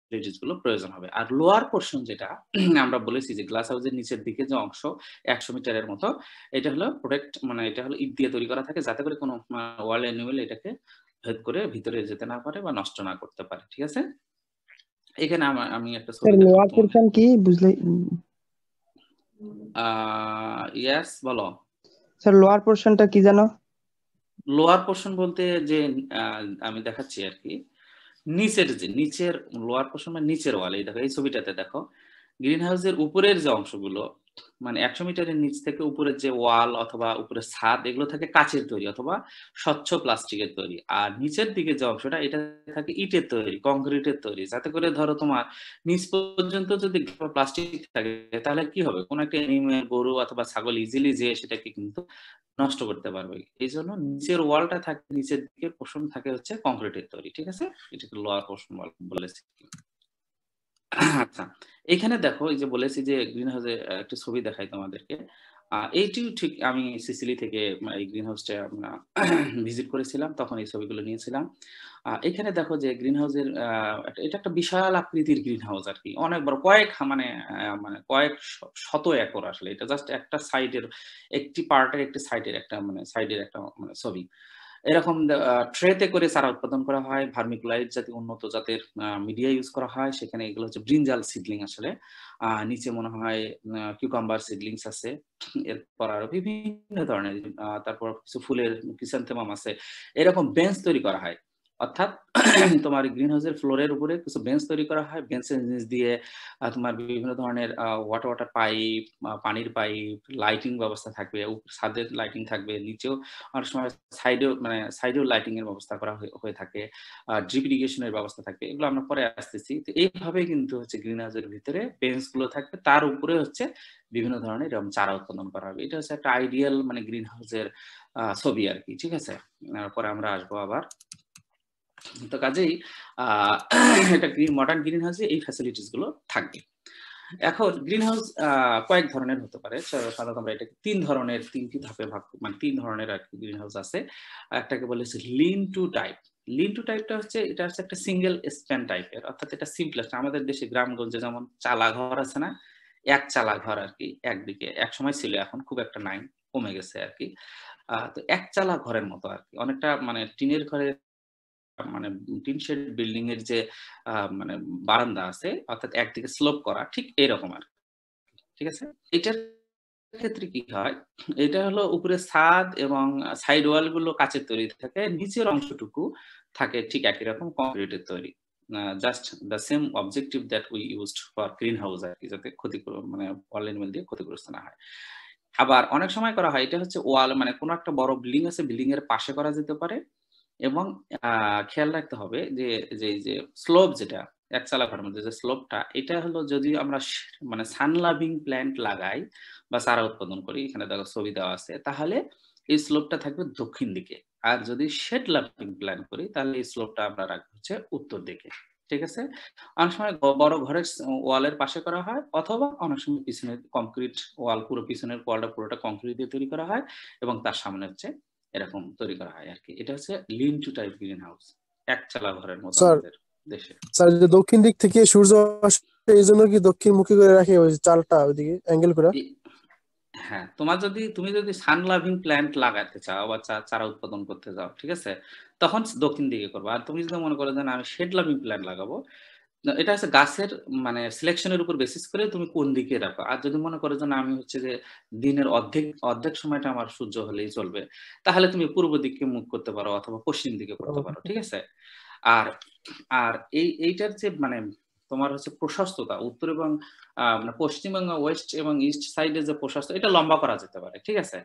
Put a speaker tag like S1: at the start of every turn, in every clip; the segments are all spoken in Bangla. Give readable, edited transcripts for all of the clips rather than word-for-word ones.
S1: ফ্যাসিলিটিস গুলো প্রয়োজন হবে। আর লোয়ার পোরশন যেটা আমরা বলেছি যে গ্লাস হাউসের নিচের দিকে যে অংশ ১০০ মিটারের মতো, এটা হলো প্রোটেক্ট মানে এটা হলো ইট দিয়ে তৈরি করা থাকে যাতে করে কোনো ওয়ার্ল্ড অ্যানিমেল এটাকে ভেদ করে ভিতরে যেতে না পারে বা নষ্ট না করতে পারে। ঠিক আছে? এখানে আমি একটা
S2: স্যার
S1: ছবি দেখাবো
S2: লোয়ার
S1: তোমাদের।
S2: পোরশন কি বুঝলে?
S1: ইয়েস, বলো।
S2: স্যার লোয়ার পোরশনটা কি জানো?
S1: লোয়ার পোরশন বলতে যে আ আমি দেখাচ্ছি আরকি। নিচের লোয়ার পোরশন মানে নিচের ওয়াল। এই দেখো এই ছবিটাতে দেখো। গ্রিন হাউসের উপরের যে অংশগুলো মানে ১০০ মিটারের নিচ থেকে উপরের যে ওয়াল অথবা উপরের ছাদ এগুলো থাকে কাঁচের তৈরি অথবা স্বচ্ছ প্লাস্টিকের তৈরি। আর নিচের দিকে যে অংশটা এটা থাকে ইটের তৈরি, কংক্রিটের তৈরি। যাতে করে ধরো তোমার নিচ পর্যন্ত যদি প্লাস্টিক থাকে তাহলে কি হবে? কোন একটা এনিমেল গরু অথবা ছাগল ইজিলি যেয়ে সেটাকে কিন্তু নষ্ট করতে পারবে। এইজন্য নিচের ওয়ালটা থাকে নিচের দিকের পোরশন থাকে হচ্ছে কংক্রিটের তৈরি। ঠিক আছে? এটাকে লোয়ার পোরশন বলেছি। আচ্ছা। এখানে দেখো এই যে বলেছি যে গ্রিন হাউসে একটা ছবি দেখাই তোমাদেরকে। এইটিও ঠিক আমি সিসিলি থেকে এই গ্রিন হাউসটা আমরা ভিজিট করেছিলাম। তখন এই ছবিগুলো নিয়েছিলাম। এখানে দেখো যে গ্রিন হাউসের এটা একটা বিশাল আকৃতির গ্রিন হাউস আরকি। অনেক বড় কয়েক মানে কয়েক শত একর আসলে। এটা জাস্ট একটা সাইডের একটি পার্টের একটি সাইডের একটা মানে সাইডের একটা মানে ছবি। এরকম ট্রেতে করে চারা উৎপাদন করা হয়। ভার্মিকুলাইট জাতীয় উন্নত জাতের মিডিয়া ইউজ করা হয়। সেখানে এগুলো হচ্ছে ব্রিনজাল সিডলিং আসলে। নিচে মনে হয় কিউকাম্বার সিডলিংস আছে। এরপর আরো বিভিন্ন ধরনের তারপর কিছু ফুলের ক্রিসান্থেমাম আছে। এরকম বেঞ্চ তৈরি করা হয়। অর্থাৎ তোমার গ্রিন হাউসের ফ্লোরের উপরে কিছু বেঞ্চ তৈরি করা হয়। বেঞ্চের নিচ দিয়ে তোমার বিভিন্ন ধরনের ওয়াটার পাইপ, পানির পাইপ, লাইটিং ব্যবস্থা থাকবে। ছাদের লাইটিং থাকবে। নিচেও অনেক সময় সাইডেও লাইটিং এর ব্যবস্থা করা হয়ে থাকে। ড্রিপ ইরিগেশন এর ব্যবস্থা থাকবে। এগুলো আমরা পরে আসতেছি। তো এইভাবে কিন্তু হচ্ছে গ্রিন হাউসের ভিতরে বেঞ্চ গুলো থাকবে। তার উপরে হচ্ছে বিভিন্ন ধরনের এরকম চারা উৎপাদন করা হবে। এটা হচ্ছে একটা আইডিয়াল মানে গ্রিন হাউসের ছবি আরকি। ঠিক আছে? পরে আমরা আসবো আবার। তো কাজেই আ এটা মডার্ন গ্রিন হাউসে এই ফ্যাসিলিটিস গুলো থাকবে। এখন গ্রিন হাউস কয়েক ধরনের হতে পারে। সাধারণত আমরা এটাকে ৩ ধরনের ৩ টি ধাপে ভাগ মানে ৩ ধরনের আরকি গ্রিন হাউস আছে। একটাকে বলে হচ্ছে lean to type. Lean to টাইপটা হচ্ছে এটা হচ্ছে একটা সিঙ্গেল স্প্যান টাইপের। অর্থাৎ এটা সিম্পলেস্ট। আমাদের দেশে গ্রামগঞ্জে যেমন চালা ঘর আছে না? এক চালা ঘর আরকি একদিকে। একসময় ছিল এখন খুব একটা নাই, কমে গেছে আরকি। তো এক চালা ঘরের মতো আরকি। অনেকটা মানে টিনের ঘরের মানে টিন শেড বিল্ডিং এর যে মানে বারান্দা আছে অর্থাৎ একদিকে স্লোপ করা ঠিক এরকম আরকি। ঠিক আছে? এটার ক্ষেত্রে কি হয়? এটা হলো উপরে ছাদ এবং সাইড ওয়াল গুলো কাঁচের তৈরি থাকে। নিচের অংশটুকু থাকে ঠিক একই রকম কংক্রিটের তৈরি। Just the same objective that we used for green house আরকি যাতে মানে ওয়াল এনিমেল দিয়ে ক্ষতিগ্রস্ত না হয়। আবার অনেক সময় করা হয় এটা হচ্ছে ওয়াল মানে কোন একটা বড় বিল্ডিং আছে, বিল্ডিং এর পাশে করা যেতে পারে এবং আ খেয়াল রাখতে হবে যে, এই যে স্লোপ যেটা একচালা ঘরের মধ্যে যে স্লোপটা এটা হলো যদি আমরা মানে সান লাভিং প্ল্যান্ট লাগাই বা চারা উৎপাদন করি, এখানে দেখো ছবি দেওয়া আছে, তাহলে এই স্লোপটা থাকবে দক্ষিণ দিকে। আর যদি শেড লাভিং প্ল্যান করি তাহলে এই স্লোপটা আমরা রাখবো হচ্ছে উত্তর দিকে। ঠিক আছে? অনেক সময় বড় ঘরের ওয়ালের পাশে করা হয় অথবা অনেক সময় পিছনের কংক্রিট ওয়াল পুরো পিছনের ওয়ালটা পুরোটা কংক্রিট দিয়ে তৈরি করা হয় এবং তার সামনে হচ্ছে এরকম তৈরি করা হয় আরকি। এটা হচ্ছে lean to type greenhouse. একচালা ঘরের মতো
S3: স্যার
S1: আমাদের দেশে।
S3: স্যার যে দক্ষিণ দিক থেকে সূর্য আসে এই জন্য কি দক্ষিণ মুখী করে রাখে ওই চালটা ওইদিকে অ্যাঙ্গেল করে?
S1: ই হ্যাঁ, তুমি যদি সান লাভিং প্ল্যান্ট লাগাতে চাও বা চারা উৎপাদন করতে চাও, ঠিক আছে? তখন দক্ষিণ দিকে করবা। আর তুমি যদি মনে করো যে না আমি শেড লাভিং প্ল্যান্ট লাগাবো, না এটা হচ্ছে গাছের মানে সিলেকশন এর উপর বেসিস করে তুমি কোন দিকে রাখো। আর যদি মনে করো যে না আমি হচ্ছে যে দিনের অর্ধেক সময়টা আমার সূর্য হলেই চলবে, তাহলে তুমি পূর্ব দিকে মুখ করতে পারো অথবা পশ্চিম দিকে করতে পারো। ঠিক আছে? আর আর এইটার যে মানে তোমার হচ্ছে প্রশস্ততা উত্তর এবং মানে পশ্চিম এবং ওয়েস্ট এবং ইস্ট সাইডে যে প্রশস্ত এটা লম্বা করা যেতে পারে। ঠিক আছে?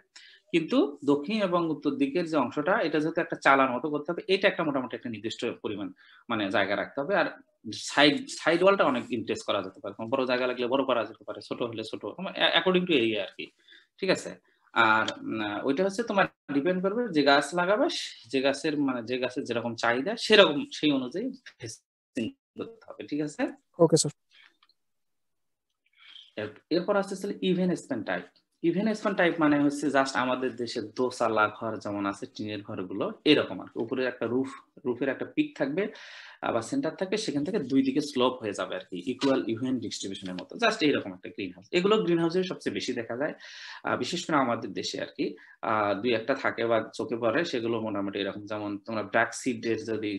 S1: কিন্তু দক্ষিণ এবং উত্তর দিকের যে অংশটা এটা যেহেতু একটা চালার মতো করতে হবে, এটা একটা মোটামুটি একটা নির্দিষ্ট পরিমাণ মানে জায়গা রাখতে হবে। আর সাইড ওয়ালটা অনেক ইনক্রিজ করা যেতে পারে। বড় জায়গা লাগলে বড় করা যেতে পারে, ছোট হলে ছোট। অ্যাকর্ডিং টু এরিয়া আরকি। ঠিক আছে? আর ওইটা হচ্ছে তোমার ডিপেন্ড করবে যে গাছ লাগাবে যে গাছের যেরকম চাহিদা সেরকম সেই অনুযায়ী ফেন্সিং করতে হবে। ঠিক আছে?
S3: Okay sir.
S1: এরপর আসতেছিল even span type. Even span type মানে হচ্ছে জাস্ট আমাদের দেশে দোতলা ঘর যেমন আছে টিনের ঘরগুলো এরকম আর কি। উপরে একটা রুফের একটা পিক থাকবে, আবার সেন্টার থাকবে, সেখান থেকে দুই দিকে স্লোপ হয়ে যাবে আর কি, ইকুয়াল ইভেন ডিস্ট্রিবিউশনের মতো, জাস্ট এইরকম একটা গ্রিন হাউস। এগুলো গ্রিন হাউসের সবচেয়ে বেশি দেখা যায়, বিশেষ করে আমাদের দেশে আর কি। দুই একটা থাকে বা চোখে পড়ে, সেগুলো মোটামুটি এরকম। যেমন তোমরা ব্র্যাক সিডের যদি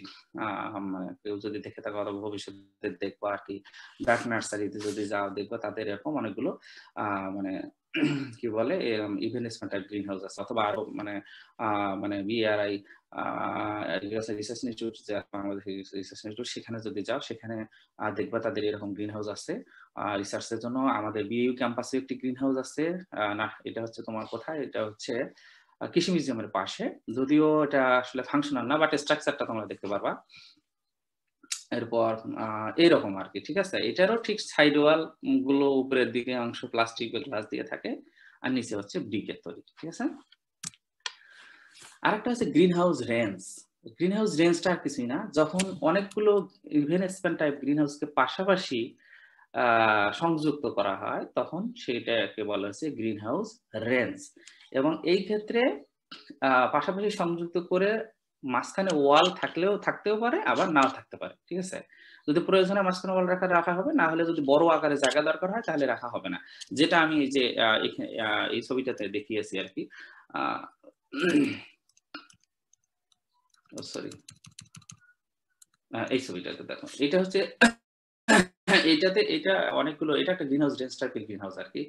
S1: মানে কেউ যদি দেখে থাকো অথবা ভবিষ্যতে দেখবো আর কি, ব্র্যাক নার্সারিতে যদি যাও দেখবো তাদের এরকম অনেকগুলো মানে কি বলে এরকম even span type green house আছে। অথবা আরো মানে মানে বিআরআই রিসার্চ ইনস্টিটিউট, যে বাংলাদেশ রিসার্চ ইনস্টিটিউট, সেখানে যদি যাও সেখানে দেখবা তাদের এরকম গ্রিন হাউস আছে রিসার্চের জন্য। আমাদের বিইউ ক্যাম্পাসে একটি গ্রিন হাউস আছে, না এটা হচ্ছে তোমার কোথায়, এটা হচ্ছে কৃষি মিউজিয়ামের পাশে, যদিও এটা আসলে ফাংশনাল না, বাট স্ট্রাকচারটা তোমরা দেখতে পারবা। এরপর এইরকম আর কি, ঠিক আছে। এটারও ঠিক সাইড ওয়াল গুলো উপরের দিকে অংশ প্লাস্টিক বা গ্লাস দিয়ে থাকে, আর নিচে হচ্ছে ব্রিকের তৈরি, ঠিক আছে। আরেকটা হচ্ছে greenhouse range. Greenhouse রেঞ্জটা আর কিছুই না, যখন অনেকগুলো ইভেন স্প্যান টাইপ গ্রিন হাউসকে পাশাপাশি সংযুক্ত করা হয় তখন সেইটাকে বলা হচ্ছে গ্রিন হাউস রেঞ্জ। এবং এই ক্ষেত্রে পাশাপাশি সংযুক্ত করে মাঝখানে ওয়াল থাকতেও পারে, আবার নাও থাকতে পারে, ঠিক আছে। যদি প্রয়োজনে মাঝখানে ওয়াল রাখা হবে, না হলে যদি বড় আকারে জায়গা দরকার হয় তাহলে রাখা হবে না, যেটা আমি এই যে এই ছবিটাতে দেখিয়েছি আর কি। সরি, এই ছবিটাতে দেখো, এটা হচ্ছে এটা অনেকগুলো, এটা একটা গ্রিন হাউস রেঞ্জ টাইপের গ্রিন হাউস আর কি,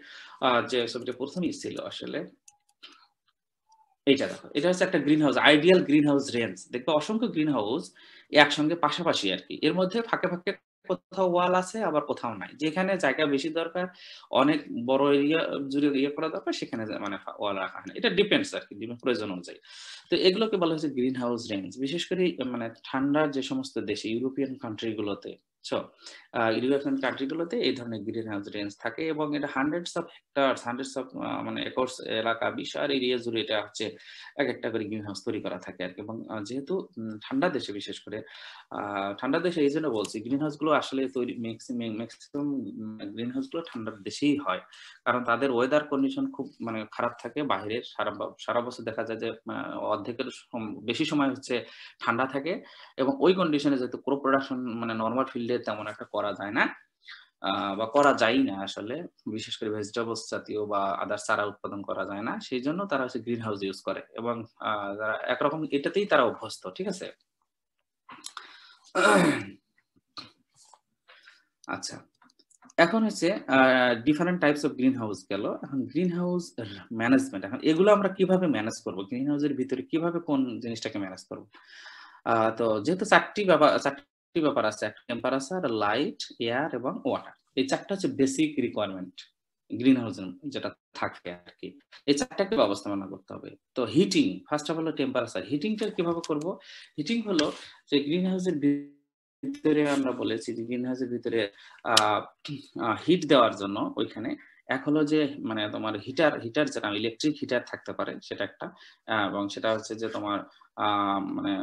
S1: যে ছবিটা প্রথমেই ছিল আসলে। এইটা দেখো, এটা হচ্ছে একটা green house, ideal green house range. দেখবে অসংখ্য গ্রিন হাউস একসঙ্গে পাশাপাশি আর কি, এর মধ্যে ফাঁকে ফাঁকে কোথাও ওয়াল আছে আবার কোথাও নাই, যেখানে জায়গা বেশি দরকার, অনেক বড় এরিয়া জুড়ে করা দরকার, সেখানে মানে ওয়াল রাখা হয় না। এটা ডিপেন্ডস আর কি, প্রয়োজন অনুযায়ী। তো এগুলোকে বলা হচ্ছে গ্রিন হাউস রেঞ্জ। বিশেষ করে মানে ঠান্ডার যে সমস্ত দেশে, ইউরোপিয়ান কান্ট্রি গুলোতে, ইউরোপিয়ান কান্ট্রি গুলোতে এই ধরনের গ্রিন হাউস রেঞ্জ থাকে, এবং এটা hundreds of hectare, hundreds of মানে একর্স এলাকা, বিশাল এরিয়া জুড়ে এটা হচ্ছে এক একটা করে গ্রিন হাউস তৈরি করা থাকে আর কি। এবং যেহেতু ঠান্ডা দেশে, বিশেষ করে ঠান্ডা দেশে, এই জন্য বলছি গ্রিন হাউস গুলো আসলে তৈরি, ম্যাক্সিমাম গ্রিন হাউস গুলো ঠান্ডার দেশেই হয়, কারণ তাদের ওয়েদার কন্ডিশন খুব মানে খারাপ থাকে। বাইরের সারা বছর দেখা যায় যে অর্ধেকের বেশি সময় হচ্ছে ঠান্ডা থাকে, এবং ওই কন্ডিশনে যেহেতু ক্রপ প্রোডাকশন মানে নর্মাল ফিল্ডে তেমন একটা করা যায় না, বা করা যায় না আসলে, বিশেষ করে ভেজিটেবলস জাতীয় বা আদার্স চারা উৎপাদন করা যায় না, সেই জন্য তারা হচ্ছে গ্রিন হাউস ইউজ করে, এবং তারা একরকম এটাতেই তারা অভ্যস্ত, ঠিক আছে। আচ্ছা, এখন হচ্ছে different types of green house গেল। এখন গ্রিন হাউস ম্যানেজমেন্ট, এখন এগুলো আমরা কিভাবে ম্যানেজ করব, গ্রিন হাউসের ভিতরে কিভাবে কোন জিনিসটাকে ম্যানেজ করব। তো যেহেতু চারটি ব্যাপার আছে, একটা টেম্পারেচার, লাইট, এয়ার এবং ওয়াটার, এই চারটা হচ্ছে বেসিক রিকোয়ারমেন্ট গ্রিন হাউসের যেটা থাকে আর কি। এই চারটাকে ব্যবস্থাপনা করতে হবে। তো heating, first of all temperature. হিটিংটা কিভাবে করব? হিটিং হলো যে গ্রিন হাউসের ভিতরে আমরা বলেছি যে গ্রিন হাউসের ভিতরে হিট দেওয়ার জন্য ওইখানে এক হলো যে মানে তোমার হিটার যেটা ইলেকট্রিক হিটার থাকতে পারে, সেটা একটা, এবং সেটা হচ্ছে যে তোমার মানে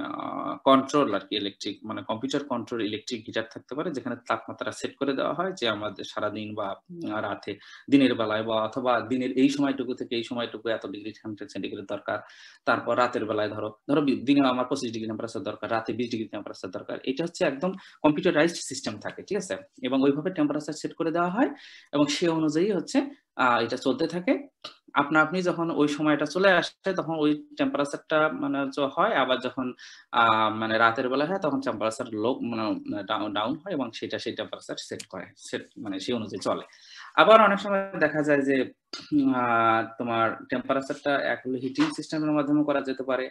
S1: কন্ট্রোল আর কি, ইলেকট্রিক মানে কম্পিউটার কন্ট্রোল ইলেকট্রিক হিটার থাকতে পারে, যেখানে তাপমাত্রা সেট করে দেওয়া হয় যে আমাদের সারাদিন বা রাতে, দিনের বেলায় বা অথবা দিনের এই সময়টুকু থেকে এই সময়টুকু এত ডিগ্রি সেন্টিগ্রেড দরকার, তারপর রাতের বেলায় ধরো দিনে আমার 25 ডিগ্রি টেম্পারেচার দরকার, রাতে 20 ডিগ্রি টেম্পারেচার দরকার। এটা হচ্ছে একদম কম্পিউটারাইজড সিস্টেম থাকে, ঠিক আছে, এবং ওইভাবে টেম্পারেচার সেট করে দেওয়া হয়, এবং সে অনুযায়ী হচ্ছে এটা চলতে থাকে। আপনি যখন ওই সময়টা চলে আসে তখন ওই টেম্পারেচারটা মানে হয়, আবার যখন মানে রাতের বেলা হয় তখন টেম্পারেচার লো মানে ডাউন হয়, এবং সেই টেম্পারেচার সেট মানে সেই অনুযায়ী চলে। আবার অনেক সময় দেখা যায় যে তোমার টেম্পারেচারটা এক হলো হিটিং সিস্টেমের মাধ্যমে করা যেতে পারে,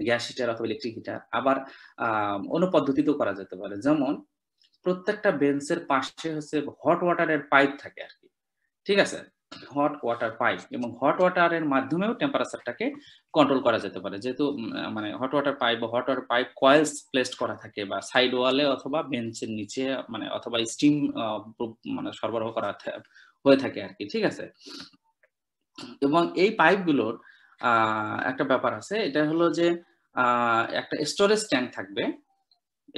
S1: গ্যাস হিটার অথবা ইলেকট্রিক হিটার, আবার অন্য পদ্ধতিতেও করা যেতে পারে। যেমন প্রত্যেকটা বেঞ্চের পাশে হচ্ছে হট ওয়াটারের পাইপ থাকে আর কি, ঠিক আছে, হট ওয়াটার পাইপ, এবং হট ওয়াটারের মাধ্যমেও টেম্পারেচারটাকে কন্ট্রোল করা যেতে পারে। যেহেতু মানে হট ওয়াটার পাইপ বা hot water pipe coals placed করা থাকে বা সাইড ওয়ালে অথবা বেঞ্চের নিচে, মানে অথবা স্টিম মানে সরবরাহ করা হয়ে থাকে আর কি, ঠিক আছে। এবং এই পাইপগুলোর একটা ব্যাপার আছে, এটা হলো যে একটা স্টোরেজ ট্যাঙ্ক থাকবে।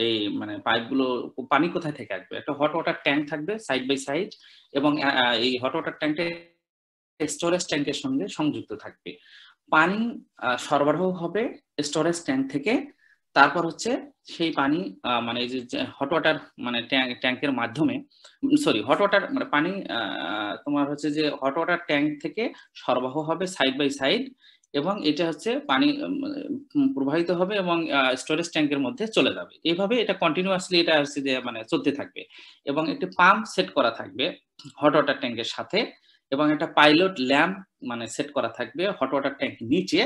S1: এই মানে পাইপগুলো পানি কোথায় থেকে আসবে, একটা হট ওয়াটার ট্যাঙ্ক থাকবে সাইড বাই সাইড, এবং এই হট ওয়াটার ট্যাঙ্কে স্টোরেজ ট্যাঙ্কের সঙ্গে সংযুক্ত থাকবে। পানি সরবরাহ হবে স্টোরেজ ট্যাঙ্ক থেকে, তারপর হচ্ছে সেই পানি মানে এই যে হট ওয়াটার মানে ট্যাঙ্কের মাধ্যমে, সরি হট ওয়াটার মানে পানি তোমার হচ্ছে যে হট ওয়াটার ট্যাঙ্ক থেকে সরবরাহ হবে সাইড বাই সাইড, এবং এটা হচ্ছে পানি প্রবাহিত হবে এবং স্টোরেজ ট্যাঙ্কের মধ্যে চলে যাবে। এইভাবে এটা কন্টিনিউয়াসলি এটা হচ্ছে যে মানে চলতে থাকবে, এবং একটি পাম্প সেট করা থাকবে হট ওয়াটার ট্যাঙ্কের সাথে, এবং একটা পাইলট ল্যাম্প মানে সেট করা থাকবে হট ওয়াটার ট্যাঙ্ক নিচে।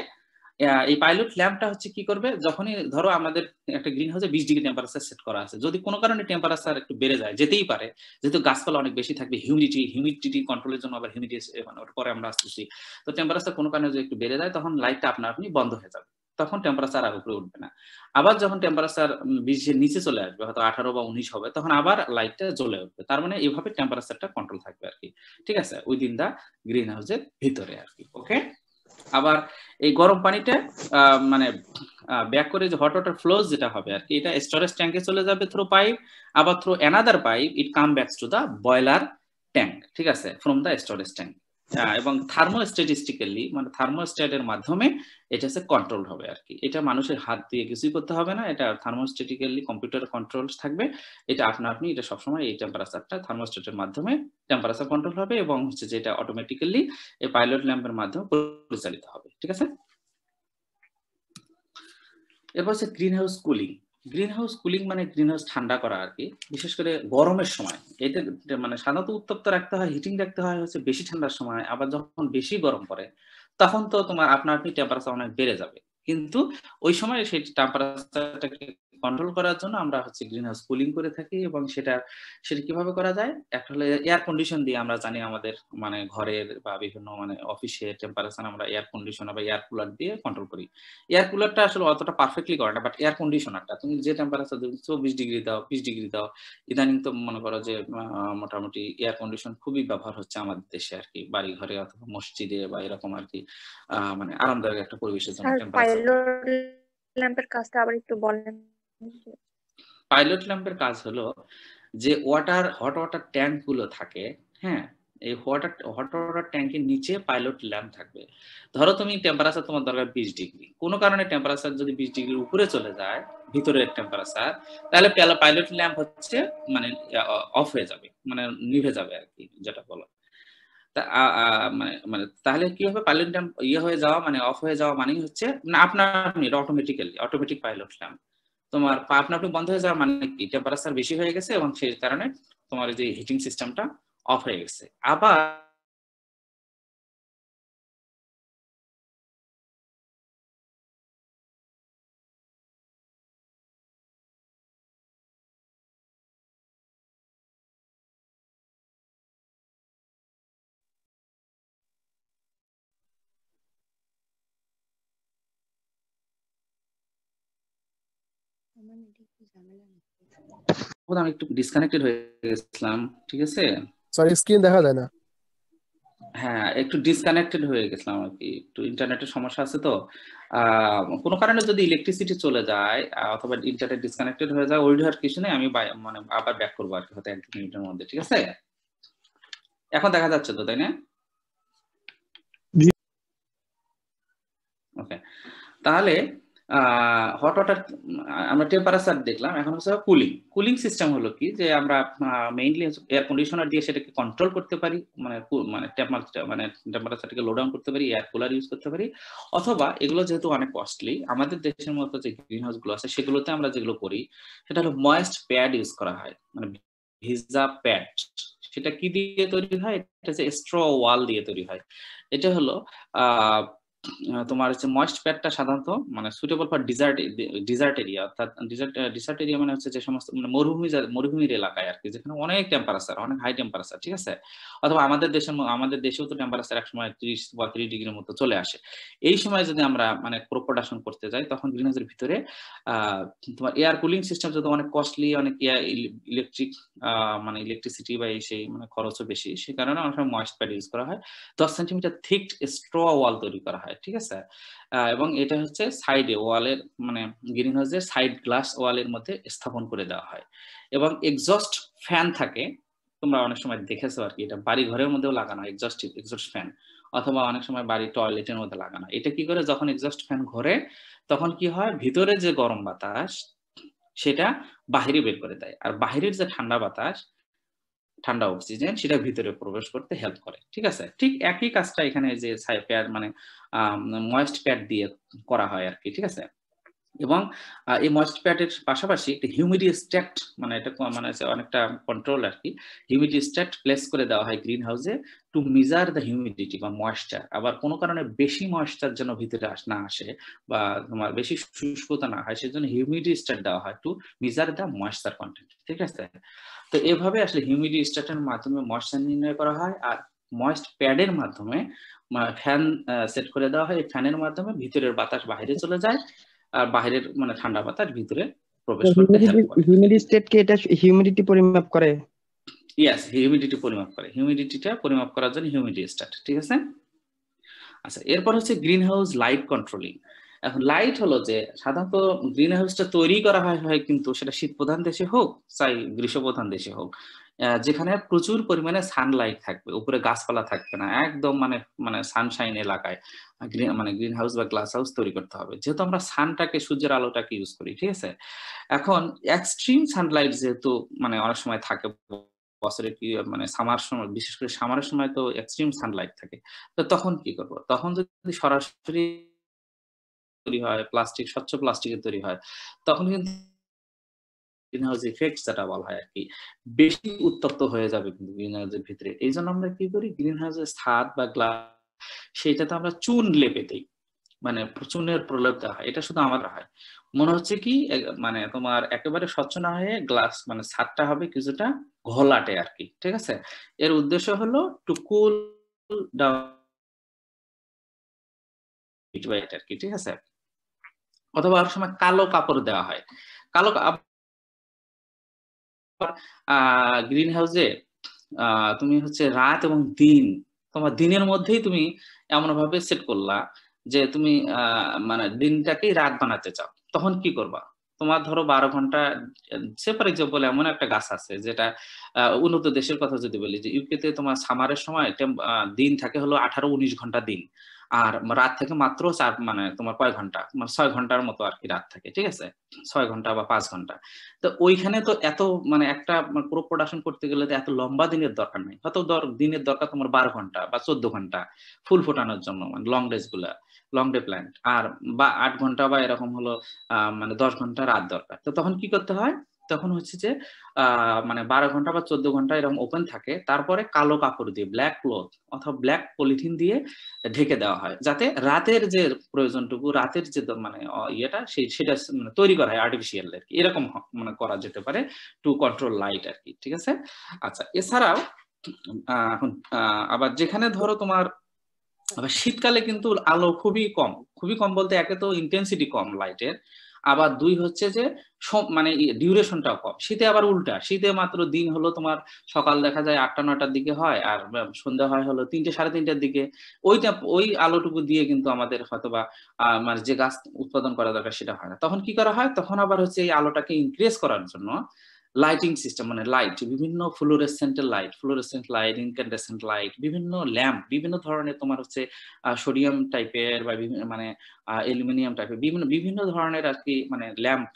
S1: এই পাইলট ল্যাম্পটা হচ্ছে কি করবে, যখনই ধরো আমাদের একটা গ্রিন হাউসে 20 ডিগ্রি টেম্পারেচার সেট করা আছে, যদি কোনো কারণে টেম্পারেচার একটু বেড়ে যায়, যেতেই পারে, যেহেতু গাছপালা অনেক বেশি থাকবে, হিউমিডিটি কন্ট্রোলের জন্য আবার হিউমিডিটি মানে ওটা পরে আমরা আসতেছি, তো টেম্পারেচার কোনো কারণে যদি একটু বেড়ে যায় তখন লাইটটা আপনি বন্ধ হয়ে যাবে, তখন টেম্পারেচার আর উপরে উঠবে না। আবার যখন টেম্পারেচার 20-এর নিচে চলে আসবে, হয়তো 18 বা 19 হবে, তখন আবার লাইটটা জ্বলে উঠবে। তার মানে এইভাবে টেম্পারেচারটা কন্ট্রোল থাকবে আর কি, ঠিক আছে, উইদিন দা গ্রিন হাউসের ভিতরে আর কি। ওকে, আবার এই গরম পানিটা মানে ব্যাক করে যে হট ওয়াটার ফ্লোজ যেটা হবে আর কি, এটা স্টোরেজ ট্যাঙ্কে চলে যাবে থ্রু পাইপ, আবার through another pipe it come backs to the boiler tank, ঠিক আছে, ফ্রম দা স্টোরেজ ট্যাঙ্ক। এবং থার্মোস্ট্যাটিস্টিক্যালি মানে থার্মোস্ট্যাটের মাধ্যমে এটা হচ্ছে কন্ট্রোল হবে আর কি। এটা মানুষের হাত দিয়ে কিছুই করতে হবে না, এটা থার্মোস্ট্যাটিক্যালি কম্পিউটার কন্ট্রোল থাকবে। এটা আপনি এটা সবসময় এই টেম্পারেচারটা থার্মোস্ট্যাটের মাধ্যমে টেম্পারেচার কন্ট্রোল হবে, এবং হচ্ছে যে এটা অটোমেটিক্যালি এই পাইলট ল্যাম্পের মাধ্যমে পরিচালিত হবে, ঠিক আছে। এরপর হচ্ছে green house cooling. Green house cooling মানে গ্রিন হাউস ঠান্ডা করা আর কি, বিশেষ করে গরমের সময়। এটা মানে সাধারণত উত্তপ্ত রাখতে হয়, হিটিং রাখতে হয় হচ্ছে বেশি ঠান্ডার সময়, আবার যখন বেশি গরম পড়ে তখন তো তোমার আপনি টেম্পারেচার অনেক বেড়ে যাবে, কিন্তু ওই সময় সেই টেম্পারেচারটাকে কন্ট্রোল করার জন্য আমরা হচ্ছে গ্রিন হাউস কুলিং করে থাকি। এবং সেটা কিভাবে করা যায়, একটা হলো এয়ার কন্ডিশন দিয়ে। আমরা জানি আমাদের মানে ঘরের বা বিভিন্ন মানে অফিসের টেম্পারেচার আমরা এয়ার কন্ডিশনার বা এয়ার কুলার দিয়ে কন্ট্রোল করি। এয়ার কুলারটা আসলে অতটা পারফেক্টলি করে না, বাট এয়ার কন্ডিশনারটা তুমি যে টেম্পারেচার দিচ্ছো 20 ডিগ্রি দাও, 20 ডিগ্রি দাও, ইদানিং তো মনে করো যে মোটামুটি এয়ার কন্ডিশন খুবই ব্যবহার হচ্ছে আমাদের দেশে আর কি, বাড়ি ঘরে অথবা মসজিদে বা এরকম আর কি, মানে আরামদায়ক একটা পরিবেশের জন্য টেম্পারেচার।
S4: ল্যাম্পের কাজটা আবার একটু বলেন।
S1: পাইলট ল্যাম্পের কাজ হলো যে হট ওয়াটার ট্যাঙ্ক গুলো থাকে, হ্যাঁ, এই হট ওয়াটার ট্যাঙ্কের নিচে পাইলট ল্যাম্প থাকবে। ধরো তুমি টেম্পারেচার তোমার দরকার 20 ডিগ্রি, কোনো কারণে টেম্পারেচার যদি 20 ডিগ্রির উপরে চলে যায় ভিতরের টেম্পারেচার, তাহলে পাইলট ল্যাম্প হচ্ছে মানে অফ হয়ে যাবে, মানে নিভে যাবে আর কি, যেটা বলো। মানে তাহলে কি হবে, পাইলট ল্যাম্প হয়ে যাওয়া মানে অফ হয়ে যাওয়া মানেই হচ্ছে না আপনার অটোমেটিক পাইলট ল্যাম্প তোমার আপনি বন্ধ হয়ে যাওয়ার মানে কি, টেম্পারেচার বেশি হয়ে গেছে এবং সেই কারণে তোমার যে হিটিং সিস্টেমটা অফ হয়ে গেছে। আবার আমি একটু ডিসকানেক্টেড হয়ে গেছিলাম, ঠিক আছে,
S3: সরি স্ক্রিন দেখা যায় না।
S1: হ্যাঁ একটু ডিসকানেক্টেড হয়ে গেছিলাম আর কি, একটু ইন্টারনেটের সমস্যা আছে তো। কোনো কারণে যদি ইলেকট্রিসিটি চলে যায় অথবা ইন্টারনেট ডিসকানেক্টেড হয়ে যায়, ওই কিছু নেই, আমি মানে আবার ব্যাক করবো আর কি, হয়তো 1-2 মিনিটের মধ্যে, ঠিক আছে। এখন দেখা যাচ্ছে তো, তাই না? ওকে, তাহলে হট ওয়াটার আমরা টেম্পারেচার দেখলাম, এখন হচ্ছে কুলিং সিস্টেম হলো কি, যে আমরা মেইনলি এয়ার কন্ডিশনার দিয়ে সেটাকে কন্ট্রোল করতে পারি, মানে টেম্পারেচারটাকে লো ডাউন করতে পারি, এয়ার কুলার ইউজ করতে পারি, অথবা এগুলো যেহেতু অনেক কস্টলি, আমাদের দেশের মতো যে গ্রিন হাউস গুলো আছে সেগুলোতে আমরা যেগুলো করি সেটা হলো ময়েস্ট প্যাড ইউজ করা হয়, মানে ভিজা প্যাড। সেটা কি দিয়ে তৈরি হয়, এটা হচ্ছে স্ট্র ওয়াল দিয়ে তৈরি হয়। এটা হলো তোমার হচ্ছে ময়েস্ট প্যাডটা সাধারণত মানে সুইটেবল ফর ডিজার্ট এরিয়া, অর্থাৎ ডিজার্ট এরিয়া মানে হচ্ছে যে সমস্ত মানে মরুভূমির এলাকায় আর কি, যেখানে অনেক টেম্পারেচার, অনেক হাই টেম্পারেচার, ঠিক আছে, অথবা আমাদের দেশেও তো টেম্পারেচার একসময় 30 বা 30 ডিগ্রির মতো চলে আসে। এই সময় যদি আমরা মানে ক্রপ প্রোডাকশন করতে যাই, তখন গ্রিন হাউসের ভিতরে তোমার এয়ার কুলিং সিস্টেম যদি অনেক কস্টলি, অনেক মানে ইলেকট্রিসিটি বা সেই মানে খরচও বেশি, সে কারণে অনেক সময় ময়েস্ট প্যাড ইউজ করা হয়। 10 সেন্টিমিটার থিক স্ট্র ওয়াল তৈরি করা হয়, ঠিক আছে, এবং এটা হচ্ছে সাইডে ওয়ালের মানে গ্রিন হাউসের সাইড গ্লাস ওয়ালের মধ্যে স্থাপন করে দেওয়া হয়, এবং এক্সস্ট ফ্যান থাকে তোমরা অনেক সময় দেখেছো আর কি, এটা বাড়ি ঘরের মধ্যেও লাগানো এক্সস্ট ফ্যান, অথবা অনেক সময় বাড়ি টয়লেটের মধ্যে লাগানো। এটা কি করে, যখন এক্সস্ট ফ্যান ঘোরে তখন কি হয়, ভিতরে যে গরম বাতাস সেটা বাহিরে বের করে দেয়, আর বাহিরের যে ঠান্ডা বাতাস, ঠান্ডা অক্সিজেন, সেটা ভিতরে প্রবেশ করতে হেল্প করে। ঠিক আছে, ঠিক একই কাজটা এখানে যে প্যাড মানে ময়েস্ট প্যাড দিয়ে করা হয় আর কি। ঠিক আছে, এবং এই ময়েস্ট প্যাডের পাশাপাশি একটা হিউমিডি স্ট্যাট, মানে এটা মানে অনেকটা কন্ট্রোল আর কি, হিউমিডি স্ট্যাট প্লেস করে দেওয়া হয় গ্রিন হাউসে টু মেজার দ্য হিউমিডিটি বা ময়েশ্চার। আবার কোনো কারণে বেশি ময়েশ্চার যেন ভিতরে না আসে বা তোমার বেশি শুষ্কতা না হয়, সেজন্য হিউমিডি স্ট্যাট দেওয়া হয় to measure the moisture content. ঠিক আছে, তো এভাবে আসলে হিউমিডি স্ট্যাটের মাধ্যমে ময়েশ্চার নির্ণয় করা হয়, আর ময়েস্ট প্যাডের মাধ্যমে ফ্যান সেট করে দেওয়া হয়। এই ফ্যানের মাধ্যমে ভিতরের বাতাস বাইরে চলে যায়, আর বাইরের মানে ঠান্ডা বাতাস ভিতরে প্রবেশ করতে হেল্প করে।
S2: হিউমিডিটি স্টেট কি এটা হিউমিডিটি পরিমাপ করে?
S1: ইয়েস, হিউমিডিটি পরিমাপ করে, হিউমিডিটিটা পরিমাপ করার জন্য হিউমিডিটি স্ট্যাট। ঠিক আছে, আচ্ছা এরপর হচ্ছে গ্রিন হাউস লাইট কন্ট্রোলিং। এখন লাইট হলো যে সাধারণত গ্রিন হাউসটা তৈরি করা হয় কিন্তু সেটা শীত প্রধান দেশে হোক চাই গ্রীষ্ম প্রধান দেশে হোক, যেখানে প্রচুর পরিমাণে সানলাইট থাকবে, উপরে গাছপালা থাকবে না, একদম মানে মানে সানশাইন এলাকায় মানে গ্রিন হাউস বা গ্লাস হাউস তৈরি করতে হবে, যেহেতু আমরা সানটাকে, সূর্যের আলোটাকে ইউজ করি। ঠিক আছে, এখন এক্সট্রিম সানলাইট যেহেতু মানে অনেক সময় থাকে বছরে, কি মানে সামার সময়, বিশেষ করে সামারের সময় তো এক্সট্রিম সানলাইট থাকে, তো তখন কি করব, তখন যদি সরাসরি তৈরি হয় প্লাস্টিক, স্বচ্ছ প্লাস্টিকের তৈরি হয়, তখন কিন্তু গ্রিন হাউস ইফেক্ট যেটা বলা হয় আর কি, বেশি উত্তপ্ত হয়ে যাবে কিন্তু গ্রিন হাউসের ভিতরে। এই জন্য আমরা কি করি, গ্রিন হাউসের ছাদ বা গ্লাস সেটাতে আমরা চুন লেপে দিই, মানে চুনের প্রলেপ দেওয়া হয়। এটা শুধু আমার হয়, মনে হচ্ছে কি মানে তোমার একেবারে স্বচ্ছ না হয়ে গ্লাস মানে ছাদটা হবে কিছুটা ঘোলাটে আর কি। ঠিক আছে, এর উদ্দেশ্য হলো টু কুল ডাউন আর কি। ঠিক আছে, অথবা অনেক সময় কালো কাপড় দেওয়া হয়। কালো গ্রিন হাউসে তুমি হচ্ছে রাত এবং দিন, তোমার দিনের মধ্যেই তুমি এমন ভাবে সেট করলা যে তুমি মানে দিনটাকেই রাত বানাতে চাও, তখন কি করবা, তোমার ধরো 12 ঘন্টা, ফর এক্সাম্পল এমন একটা গাছ আছে যেটা উন্নত দেশের কথা যদি বলি, যে ইউকেতে তোমার সামারের সময় দিন থাকে হলো 18-19 ঘন্টা দিন, আর রাত থাকে মাত্র মানে তোমার কয় ঘন্টা, মানে 6 ঘন্টার মতো আর কি রাত থাকে। ঠিক আছে, 6 ঘন্টা বা 5 ঘন্টা। তো ওইখানে তো এত মানে একটা ক্রপ প্রোডাকশন করতে গেলে তো এত লম্বা দিনের দরকার নেই, হয়তো দিনের দরকার তোমার 12 ঘন্টা বা 14 ঘন্টা ফুল ফোটানোর জন্য, মানে লং ডেজ গুলা, লং ডে প্ল্যান্ট, আর বা 8 ঘন্টা বা এরকম হলো মানে 10 ঘন্টা রাত দরকার। তো তখন কি করতে হয়, তখন হচ্ছে যে মানে 12 ঘন্টা বা 14 ঘন্টা এরকম ওপেন থাকে, তারপরে কালো কাপড় দিয়ে, ব্ল্যাক ক্লথ অথবা ব্ল্যাক পলিথিন দিয়ে ঢেকে দেওয়া হয়, যাতে রাতের যে প্রয়োজনটুকু, রাতের যে মানে ইয়েটা সেটা মানে তৈরি করা হয় আর্টিফিশিয়াল আর কি, এরকম মানে করা যেতে পারে টু কন্ট্রোল লাইট আর কি। ঠিক আছে, আচ্ছা এছাড়াও এখন আবার যেখানে ধরো তোমার আবার শীতকালে কিন্তু আলো খুবই কম বলতে, একে তো ইন্টেন্সিটি কম লাইটের, আবার দুই হচ্ছে যে মানে ডিউরেশনটাও কম। শীতে আবার উল্টা, শীতে মাত্র দিন হলো তোমার সকাল দেখা যায় 8টা-9টার দিকে হয়, আর সন্ধ্যা হয় হলো 3টে-3:30টার দিকে। ওই আলোটুকু দিয়ে কিন্তু আমাদের হয়তোবা মানে যে গাছ উৎপাদন করা দরকার সেটা হয় না। তখন কি করা হয়, তখন আবার হচ্ছে এই আলোটাকে ইনক্রিজ করার জন্য লাইটিং সিস্টেম, মানে লাইট, বিভিন্ন ফ্লোরোসেন্ট লাইট, ইনক্যান্ডেসেন্ট লাইট, বিভিন্ন ল্যাম্প, বিভিন্ন ধরনের তোমার হচ্ছে সোডিয়াম টাইপের বা বিভিন্ন মানে অ্যালুমিনিয়াম টাইপের বিভিন্ন ধরনের আর কি, মানে ল্যাম্প,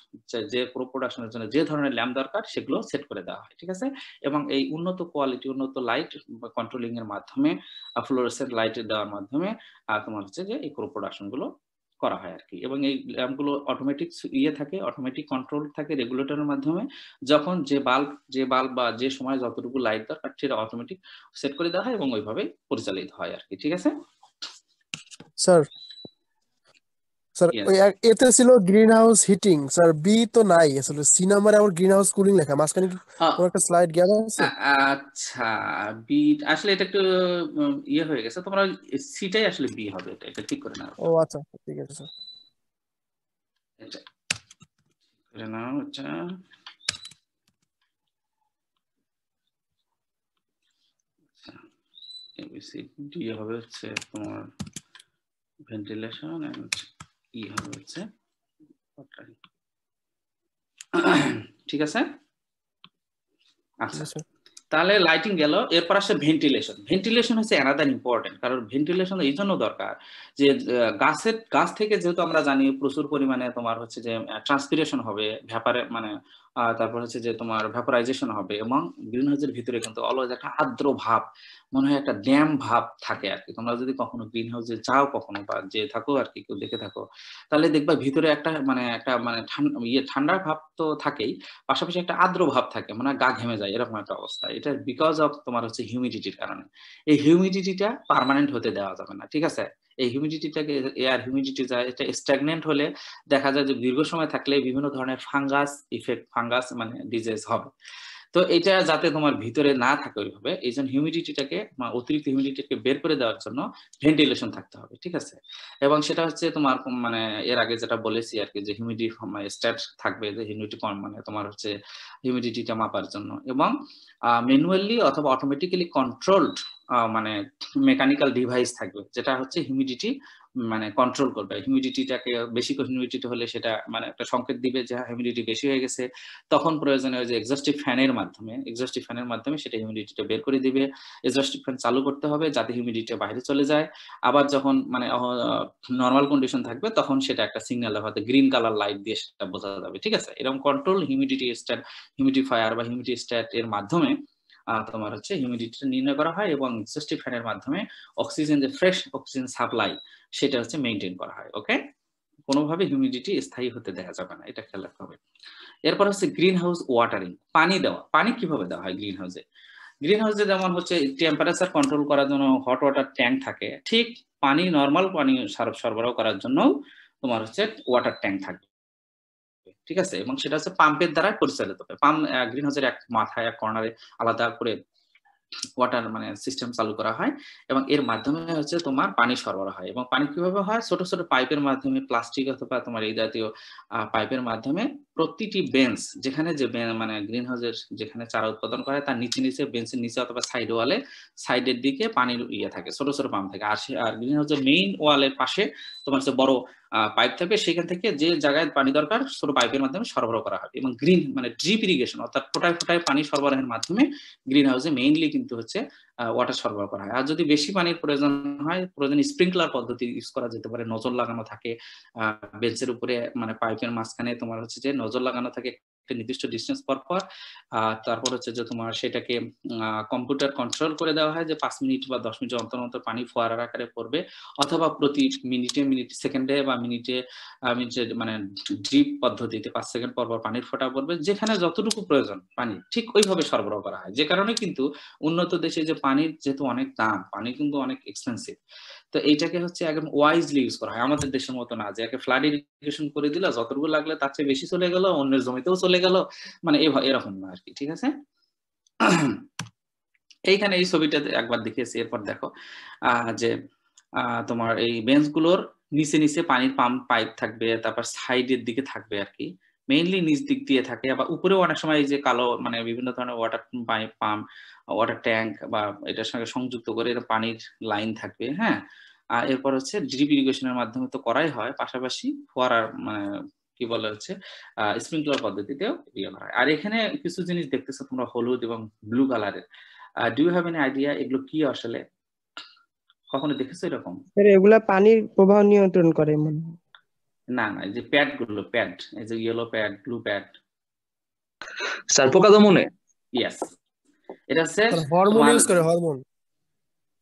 S1: যে প্রোডাকশনের জন্য যে ধরনের ল্যাম্প দরকার সেগুলো সেট করে দেওয়া হয়। ঠিক আছে, এবং এই উন্নত কোয়ালিটি, উন্নত লাইট কন্ট্রোলিং এর মাধ্যমে, ফ্লোরোসেন্ট লাইট দেওয়ার মাধ্যমে তোমার হচ্ছে যে এই প্রোডাকশন গুলো করা হয় আর কি। এবং এই ল্যাম্পগুলো অটোমেটিক থাকে, অটোমেটিক কন্ট্রোল থাকে রেগুলেটরের মাধ্যমে, যখন যে বাল্ব বা যে সময় যতটুকু লাইট দরকার সেটা অটোমেটিক সেট করে দেওয়া হয় এবং ওইভাবে পরিচালিত হয় আর কি। ঠিক আছে
S3: স্যার,
S1: Yes.
S3: ওই এতে ছিল গ্রিন হাউস হিটিং স্যার, বি তো নাই আসলে, সি নাম্বারে আমার গ্রিন হাউস কুলিং লেখা, মাঝখানে কি কোনো একটা স্লাইড গেল আছে?
S1: আচ্ছা, বিট আসলে এটা একটু ইয়ে হয়ে গেছে, তোমরা সিটাই আসলে বি হবে, এটা ঠিক করে নাও।
S3: ও আচ্ছা, ঠিক আছে স্যার।
S1: এটা করে নাও, আচ্ছা এবিসি ডি হবে হচ্ছে তোমার ভেন্টিলেশন, এন্ড ই হবে হচ্ছে ঠিক আছে, আচ্ছা তাহলে লাইটিং গেল, এরপর আসে ভেন্টিলেশন। ভেন্টিলেশন হচ্ছে অ্যানাদার ইম্পর্টেন্ট, কারণ ভেন্টিলেশন এই জন্য দরকার যে গাছ থেকে যেহেতু আমরা জানি প্রচুর পরিমাণে তোমার হচ্ছে যে ট্রান্সপিরেশন হবে, ভ্যাপারে মানে তারপর হচ্ছে যে তোমার ভ্যাপরাইজেশন হবে, এবং গ্রিন হাউসের ভিতরে কিন্তু অলওয়েজ একটা আর্দ্র ভাব, মনে হয় একটা ড্যাম ভাব থাকে আর কি। তোমরা যদি কখনো গ্রিন হাউসে যাও কখনো বা যে থাকো আর কি, কেউ দেখে থাকো, তাহলে দেখবা ভিতরে একটা ঠান্ডা ভাব তো থাকেই, পাশাপাশি একটা আর্দ্র ভাব থাকে, মানে গা ঘেমে যায় এরকম একটা অবস্থা। এটা বিকজ অফ তোমার হচ্ছে হিউমিডিটির কারণে। এই হিউমিডিটিটা পার্মানেন্ট হতে দেওয়া যাবে না, ঠিক আছে? এই হিউমিডিটিটাকে, এয়ার হিউমিডিটি যায়, এটা স্ট্যাগনেন্ট হলে দেখা যায় যে দীর্ঘ সময় থাকলে বিভিন্ন ধরনের ফাঙ্গাস মানে ডিজিজ হবে। তো এটা যাতে তোমার ভিতরে না থাকে ওইভাবে, এই জন্য হিউমিডিটিটাকে, অতিরিক্ত হিউমিডিটিকে বের করে দেওয়ার জন্য ভেন্টিলেশন থাকতে হবে, ঠিক আছে? এবং সেটা হচ্ছে তোমার মানে এর আগে যেটা বলেছি আর কি, যে হিউমিডিটি স্ট্যাট থাকবে, যে হিউমিডিটি মানে তোমার হচ্ছে হিউমিডিটিটা মাপার জন্য, এবং ম্যানুয়ালি অথবা অটোমেটিক্যালি কন্ট্রোলড মানে মেকানিক্যাল ডিভাইস থাকবে, যেটা হচ্ছে হিউমিডিটি মানে কন্ট্রোল করবে। হিউমিডিটিটাকে বেশি হিউমিডিটি হলে সেটা মানে একটা সংকেত দিবে যে হিউমিডিটি বেশি হয়ে গেছে, তখন প্রয়োজনে যে এক্সস্টিভ ফ্যানের মাধ্যমে সেটা হিউমিডিটিটা বের করে দিবে। এক্সস্টিভ ফ্যান চালু করতে হবে যাতে হিউমিডিটি বাইরে চলে যায়। আবার যখন মানে নর্মাল কন্ডিশন থাকবে তখন সেটা একটা সিগন্যাল হয়তো গ্রিন কালার লাইট দিয়ে সেটা বোঝা যাবে, ঠিক আছে? এরকম কন্ট্রোল হিউমিডিফায়ার বা হিউমিডিটি স্ট্যাট এর মাধ্যমে তোমার হচ্ছে হিউমিডিটিটা নির্ণয় করা হয়, এবং এক্সস্টিভ ফ্যানের মাধ্যমে অক্সিজেন, যে ফ্রেশ অক্সিজেন সাপ্লাই, সেটা হচ্ছে মেইনটেইন করা হয়। ওকে, কোনোভাবে হিউমিডিটি স্থায়ী হতে দেওয়া যাবে না, এটা খেয়াল রাখতে হবে। এরপর হচ্ছে গ্রিন হাউস ওয়াটারিং, পানি দেওয়া। পানি কিভাবে দেওয়া হয় গ্রিন হাউসে? যেমন হচ্ছে টেম্পারেচার কন্ট্রোল করার জন্য হট ওয়াটার ট্যাঙ্ক থাকে, ঠিক পানি, নর্মাল পানি সরবরাহ করার জন্য তোমার হচ্ছে ওয়াটার ট্যাঙ্ক থাকবে, ঠিক আছে? এবং সেটা হচ্ছে পাম্পের দ্বারা পরিচালিত হবে। পাম্প গ্রিন হাউসের এক মাথায়, এক কর্নারে আলাদা করে ওয়াটার মানে সিস্টেম চালু করা হয়, এবং এর মাধ্যমে হচ্ছে তোমার পানি সরবরাহ হয়। এবং পানি কিভাবে হয়? ছোট ছোট পাইপের মাধ্যমে, প্লাস্টিক অথবা তোমার এই জাতীয় পাইপের মাধ্যমে প্রতিটি বেঞ্চ, যেখানে যে মানে গ্রিন হাউসের যেখানে চারা উৎপাদন করে তার নিচে বেঞ্চের নিচে অথবা সাইড ওয়ালে, সাইডের দিকে পানির থাকে, ছোট ছোট পাম্প থাকে। আর গ্রিন হাউসের মেইন ওয়ালের পাশে তোমার হচ্ছে বড় পাইপ থাকবে, সেখান থেকে যে জায়গায় পানি দরকার ছোট পাইপের মাধ্যমে সরবরাহ করা হবে। এবং গ্রিন মানে ড্রিপ ইরিগেশন, অর্থাৎ ফোটায় ফোটায় পানি সরবরাহের মাধ্যমে গ্রিন হাউসে মেইনলি কিন্তু হচ্ছে ওয়াটার সরবরাহ করা হয়। আর যদি বেশি পানির প্রয়োজন হয়, প্রয়োজনে স্প্রিংকলার পদ্ধতি ইউজ করা যেতে পারে। নজল লাগানো থাকে বেঞ্চের উপরে, মানে পাইপের মাঝখানে তোমার হচ্ছে যে নজল লাগানো থাকে একটা নির্দিষ্ট ডিস্টেন্স পর। তারপর হচ্ছে যে তোমার সেটাকে কম্পিউটার কন্ট্রোল করে দেওয়া হয় যে 5 মিনিট বা 10 মিনিট অন্তর অন্তর পানি ফোয়ারার আকারে পড়বে, অথবা প্রতি সেকেন্ডে বা মিনিটে মানে ড্রিপ পদ্ধতিতে 5 সেকেন্ড পর পানির ফোঁটা পড়বে, যেখানে যতটুকু প্রয়োজন পানি ঠিক ওইভাবে সরবরাহ করা হয়। যে কারণে কিন্তু উন্নত দেশে যে পানির যেহেতু অনেক দাম, পানি কিন্তু অনেক এক্সপেন্সিভ, তো এইটাকে হচ্ছে একদম ওয়াইজলি ইউজ করা হয়। আমাদের দেশের মতো না যে একে ফ্লাড ইরিগেশন করে দিল, যতটুকু লাগলে তার চেয়ে বেশি চলে গেল, অন্যের জমিতেও চলে গেল, মানে এরকম না আর কি, ঠিক আছে? এইখানে এই ছবিটাতে একবার দেখিয়েছি। এরপর দেখো যে তোমার এই বেঞ্চগুলোর নিচে নিচে পানির পাইপ থাকবে, তারপর সাইডের দিকে থাকবে আর কি, মেইনলি নিচ দিক দিয়ে থাকে। আবার উপরেও অনেক সময় এই যে কালো মানে বিভিন্ন ধরনের ওয়াটার পাম্প, ওয়াটার ট্যাঙ্ক বা এটার সঙ্গে সংযুক্ত করে পানির লাইন থাকবে। হ্যাঁ, এরপর হচ্ছে ড্রিপ ইরিগেশনের মাধ্যমে তো করাই হয়, পাশাপাশি ফোয়ারার মানে কি বলা হচ্ছে স্প্রিংকলার পদ্ধতিতেও ইয়ে করা হয়। আর এখানে কিছু জিনিস দেখতেছো তোমরা, হলুদ এবং ব্লু কালারের। Do you have any idea এগুলো কি আসলে? কখনো দেখেছো এরকম?
S2: স্যার এগুলা পানির প্রবাহ নিয়ন্ত্রণ করে মনে হয়।
S1: না, এই যে প্যাড গুলো, এই যে yellow pad, blue pad.
S5: Sir পোকা দমনে?
S1: ইয়েস, এটা হচ্ছে
S3: হরমোন ইউজ করে, হরমোন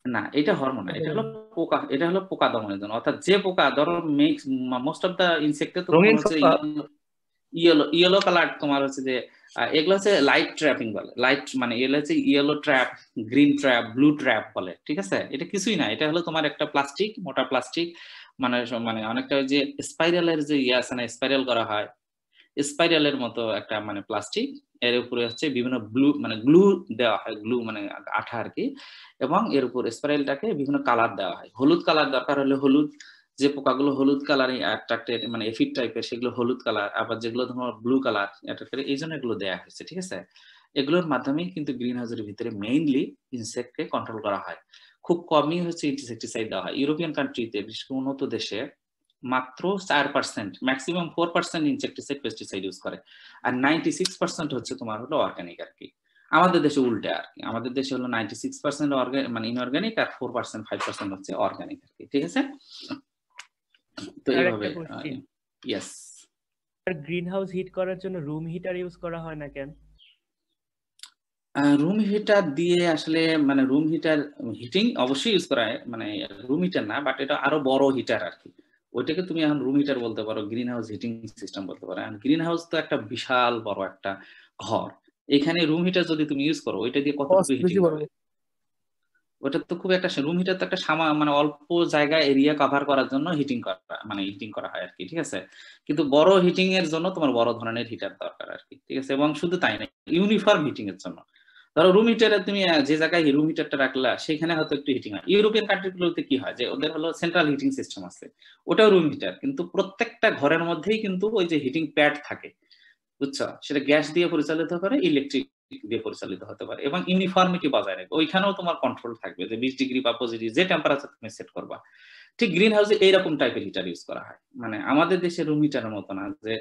S1: না, এটা হরমোন না, এটা হলো পোকা দমনের জন্য। অর্থাৎ যে পোকা, ধরো মোস্ট অফ দা ইনসেক্টে তো হচ্ছে ইয়েলো কালার তোমার হচ্ছে যে এগুলো হচ্ছে লাইট ট্র্যাপিং বলে। লাইট মানে এগুলো হচ্ছে yellow trap, green trap, blue trap বলে, ঠিক আছে? এটা কিছুই না, এটা হলো তোমার একটা প্লাস্টিক, মোটা প্লাস্টিক, মানে অনেকটা যে স্পাইরালের যে আছে না, স্পাইরাল করা হয়, স্পাইরালের মতো একটা মানে প্লাস্টিক, এর উপরে হচ্ছে বিভিন্ন গ্লু দেওয়া হয়, গ্লু মানে আঠা আর কি, এবং এর উপর স্পাইরালটাকে বিভিন্ন কালার দেওয়া হয়। হলুদ কালার দরকার হলে হলুদ, যে পোকাগুলো হলুদ কালারিং অ্যাট্রাক্টেড মানে এফিড টাইপের, সেগুলো হলুদ কালার। আবার যেগুলো তোমার ব্লু কালার অ্যাট্রাক্টেড, এই জন্য এগুলো দেওয়া হয়েছে, ঠিক আছে? এগুলোর মাধ্যমেই কিন্তু গ্রিন হাউসের ভিতরে মেইনলি ইনসেক্টকে কন্ট্রোল করা হয়। খুব কমই হচ্ছে ইনসেক্টিসাইড দেওয়া হয়। ইউরোপিয়ান কান্ট্রিতে, বিশেষ করে উন্নত দেশে মাত্র 4%, ম্যাক্সিমাম 4% ইনসেক্টিসাইড পেস্টিসাইড ইউজ করে, আর 96% হচ্ছে তোমার হলো অর্গানিক আর কি। আমাদের দেশে উল্টে আর কি, আমাদের দেশে হলো 96% মানে ইনঅর্গানিক আর 4% 5% হচ্ছে অর্গানিক আর কি, ঠিক আছে। তো
S6: আর
S1: এইভাবে
S6: একটা question,
S1: yes.
S6: Green house heat করার জন্য রুম হিটার ইউজ করা হয় না কেন?
S1: রুম হিটার দিয়ে আসলে মানে রুম হিটার হিটিং অবশ্যই ইউজ করা হয়, মানে রুম হিটার না, বাট এটা আরো বড় হিটার আর কি। ওইটাকে তুমি এখন রুম হিটার বলতে পারো, গ্রিন হাউস হিটিং সিস্টেম বলতে পারো। গ্রিন হাউস তো একটা বিশাল বড় একটা ঘর, এখানে রুম হিটার যদি তুমি ইউজ করো ওইটা দিয়ে কতটুকু
S3: কস্ট
S1: হিটিং
S3: বেশি
S1: হবে?
S3: পড়বে।
S1: ওটা তো খুব একটা, রুম হিটার তো একটা মানে অল্প জায়গা এরিয়া কভার করার জন্য হিটিং করা, মানে হিটিং করা হয় আর কি, ঠিক আছে। কিন্তু বড় হিটিং এর জন্য তোমার বড় ধরনের হিটার দরকার আর কি, ঠিক আছে। এবং শুধু তাই না, ইউনিফর্ম হিটিং এর জন্য ধরো রুম হিটারে তুমি যে জায়গায় রুম হিটারটা রাখলা সেখানে হয়তো একটু হিটিং হয়। ইউরোপিয়ান কান্ট্রিগুলোতে কি হয় যে ওদের হলো সেন্ট্রাল হিটিং সিস্টেম আছে, ওটাও রুম হিটার, কিন্তু প্রত্যেকটা ঘরের মধ্যেই কিন্তু ওই যে হিটিং প্যাড থাকে, বুঝছো, সেটা গ্যাস দিয়ে পরিচালিত হতে পারে, ইলেকট্রিক দিয়ে পরিচালিত হতে পারে, এবং ইউনিফর্মিটি বজায় রাখবে। ওইখানেও তোমার কন্ট্রোল থাকবে যে 20 ডিগ্রি বা পজিটিভ যে টেম্পারেচার তুমি সেট করবা। ঠিক গ্রিন হাউসে এইরকম টাইপের হিটার ইউজ করা হয়, মানে আমাদের দেশে রুম হিটারের মতো না যে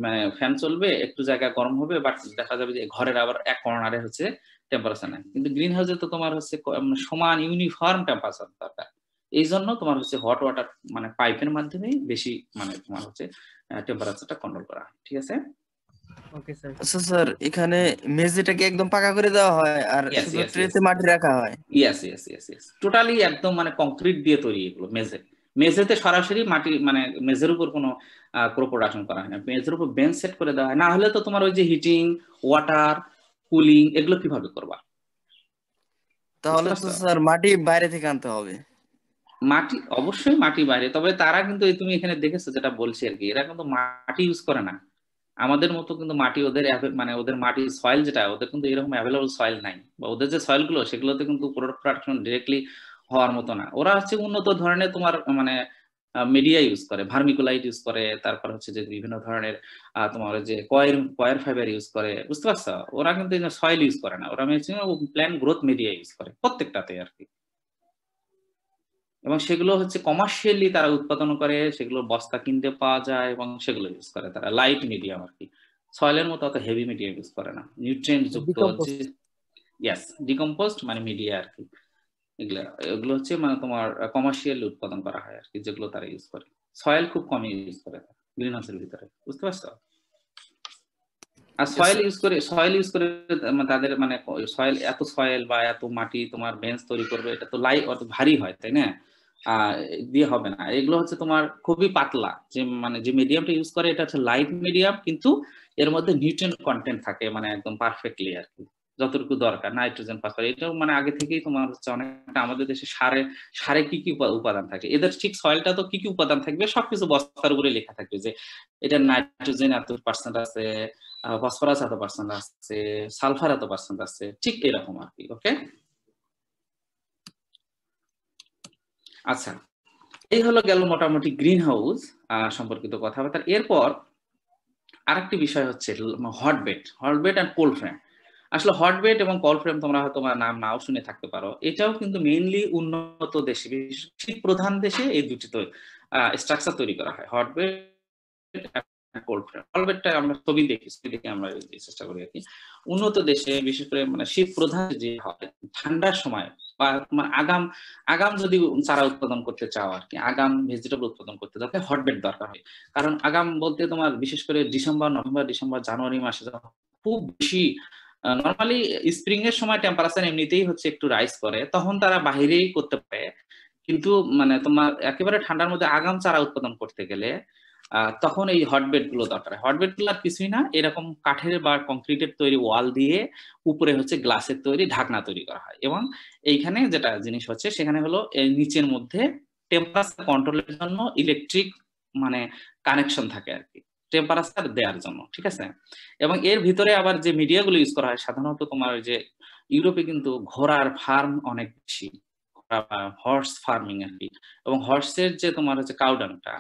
S1: মানে ফ্যান চলবে, একটু জায়গা গরম হবে, বাট দেখা যাবে যে ঘরের আবার এক কর্নারে হচ্ছে টেম্পারেচার নাই। কিন্তু গ্রিন হাউসে তো তোমার হচ্ছে সমান ইউনিফর্ম টেম্পারেচার দরকার। এই জন্য তোমার হচ্ছে হট ওয়াটার মানে পাইপের মাধ্যমে বেশি মানে তোমার হচ্ছে টেম্পারেচারটা কন্ট্রোল করা হয়, ঠিক আছে।
S6: Okay sir.
S7: আচ্ছা স্যার, এখানে মেঝেটাকে একদম পাকা করে দেওয়া হয় আর
S1: Yes,
S7: শুধু
S1: yes, yes.
S7: ট্রেতে মাটি রাখা হয়?
S1: ইয়েস টোটালি একদম মানে কংক্রিট দিয়ে তৈরি এগুলো। মেঝেতে সরাসরি মাটি মানে মেঝের উপর কোনো প্রোডাকশন করা হয় না, মেঝের উপর বেঞ্চ সেট করে দেওয়া হয়। না হলে তো তোমার ওই যে হিটিং, ওয়াটার, কুলিং এগুলো কিভাবে করবা?
S7: তাহলে তো স্যার মাটি বাইরে থেকে আনতে হবে।
S1: মাটি অবশ্যই মাটি বাইরে, তবে তারা কিন্তু তুমি এখানে দেখেছো যেটা বলছি আর কি, এরা কিন্তু মাটি ইউজ করে না আমাদের মতো। কিন্তু মাটি ওদের মানে ওদের মাটি সয়েল যেটা, ওদের কিন্তু এরকম অ্যাভেলেবল সয়েল নাই, বা ওদের যে সয়েল গুলো সেগুলোতে কিন্তু প্রোডাকশন ডিরেক্টলি হওয়ার মতো না। ওরা হচ্ছে উন্নত ধরনের তোমার মানে মিডিয়া ইউজ করে, ভার্মিকুলাইট ইউজ করে, তারপর হচ্ছে যে বিভিন্ন ধরনের তোমার যে কয়ের ফাইবার ইউজ করে, বুঝতে পারছো। ওরা কিন্তু সয়েল ইউজ করে না, ওরা maximum plant growth media use করে প্রত্যেকটাতে আর কি। এবং সেগুলো হচ্ছে কমার্শিয়ালি তারা উৎপাদন করে, সেগুলো বস্তা কিনতে পাওয়া যায় এবং সেগুলো ইউজ করে তারা লাইট মিডিয়াম আর কি। সয়েলের মতো অত হেভি মিডিয়াম ইউজ করে না, নিউট্রিয়েন্ট যুক্ত হচ্ছে ডিকম্পোস্ট মানে মিডিয়া আর কি। এগুলো হচ্ছে মানে তোমার কমার্শিয়ালি উৎপাদন করা হয় আর কি, যেগুলো তারা ইউজ করে। সয়েল খুব কমই ইউজ করে গ্রিন হাউসের ভিতরে, বুঝতে পারছো। আর সয়েল ইউজ করে তাদের মানে সয়েল বা এত মাটি তোমার বেঞ্চ তৈরি করবে, এটা তো অত ভারী হয়, তাই না? দিয়ে হবে না। এগুলো হচ্ছে তোমার খুবই পাতলা, যে মানে যে মিডিয়ামটা ইউজ করে এটা হচ্ছে লাইট মিডিয়াম, কিন্তু এর মধ্যে নিউট্রিয়েন্ট কন্টেন্ট থাকে মানে একদম পারফেক্টলি আর কি, যতটুকু দরকার, নাইট্রোজেন, ফসফরাস। এটাও মানে আগে থেকেই তোমার হচ্ছে অনেকটা আমাদের দেশে সারে কি কি উপাদান থাকে, এদের ঠিক সয়েলটা তো কি কি উপাদান থাকবে সবকিছু বস্তার উপরে লেখা থাকবে, যে এটা নাইট্রোজেন এত % আছে, ফসফরাস এত % আছে, সালফার এত % আছে, ঠিক এরকম আর কি। ওকে, আচ্ছা, এই হলো গেল মোটামুটি গ্রিন হাউস সম্পর্কিত কথাবার্তা। এরপর আরেকটি বিষয় হচ্ছে হটবেড অ্যান্ড কোল্ড ফ্রেম। আসলে হটবেড এবং কোল্ড ফ্রেম তোমরা হয়তো নাম নাও শুনে থাকতে পারো। এটাও কিন্তু মেইনলি উন্নত দেশে, শীত প্রধান দেশে এই দুটি তো স্ট্রাকচার তৈরি করা হয়, হটবেড কোল্ড ফ্রেম। হটবেডটা আমরা ছবি দেখে আমরা চেষ্টা করি আর কি। উন্নত দেশে বিশেষ করে মানে শীত প্রধান যে হয়, ঠান্ডার সময় বা তোমার আগাম যদি চারা উৎপাদন করতে চাও আর কি, আগাম ভেজিটেবল উৎপাদন করতে যাতে হটবেড দরকার হয়। কারণ আগাম বলতে তোমার বিশেষ করে নভেম্বর ডিসেম্বর জানুয়ারি মাসে খুব বেশি, নর্মালি স্প্রিং এর সময় টেম্পারেচার এমনিতেই হচ্ছে একটু রাইজ করে, তখন তারা বাহিরেই করতে পারে। কিন্তু মানে তোমার একেবারে ঠান্ডার মধ্যে আগাম চারা উৎপাদন করতে গেলে তখন এই হটবেড গুলো দরকার হয়। হটবেড গুলো আর কিছুই না, এরকম কাঠের বা কংক্রিটের তৈরি ওয়াল দিয়ে উপরে হচ্ছে গ্লাসের তৈরি ঢাকনা তৈরি করা হয়। এবং এইখানে যেটা জিনিস হচ্ছে সেখানে হলো নিচের মধ্যে টেম্পারেচার কন্ট্রোলের জন্য ইলেকট্রিক মানে কানেকশন থাকে আর কি, টেম্পারেচার দেওয়ার জন্য, ঠিক আছে। এবং এর ভিতরে আবার যে মিডিয়াগুলো ইউজ করা হয় সাধারণত তোমার যে ইউরোপে কিন্তু ঘোড়ার ফার্ম অনেক বেশি, হর্স ফার্মিং আর কি, এবং হর্সের যে তোমার হচ্ছে কাউডাংটা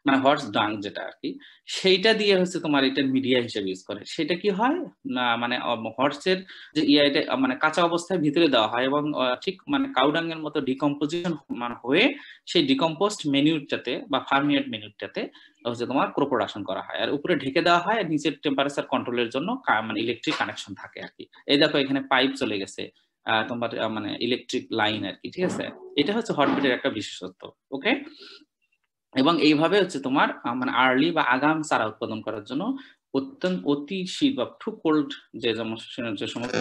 S1: মানে হর্স ডাং যেটা আর কি, সেইটা দিয়ে হচ্ছে তোমার এটা মিডিয়া হিসেবে ইউজ করে। সেটা কি হয় না মানে হর্সের যে এটা মানে কাঁচা অবস্থায় ভিতরে দেওয়া হয় এবং ঠিক মানে কাউডাং এর মতো ডিকম্পোজিশন মানে হয়ে সেই ডিকম্পোস্ট মেনিউরটাতে বা ফার্মিয়েট মেনিউরটাতে হচ্ছে তোমার প্রোডাকশন করা হয়, আর উপরে ঢেকে দেওয়া হয়, আর নিচের টেম্পারেচার কন্ট্রোলের জন্য মানে ইলেকট্রিক কানেকশন থাকে আর কি। এই দেখো এখানে পাইপ চলে গেছে তোমার মানে ইলেকট্রিক লাইন আর কি, ঠিক আছে। এটা হচ্ছে হটবেডের একটা বিশেষত্ব। ওকে, এবং এইভাবে হচ্ছে তোমার মানে আর্লি বা আগাম চারা উৎপাদন করার জন্য অত্যন্ত অতি শীত বা টু কোল্ড যে সমস্ত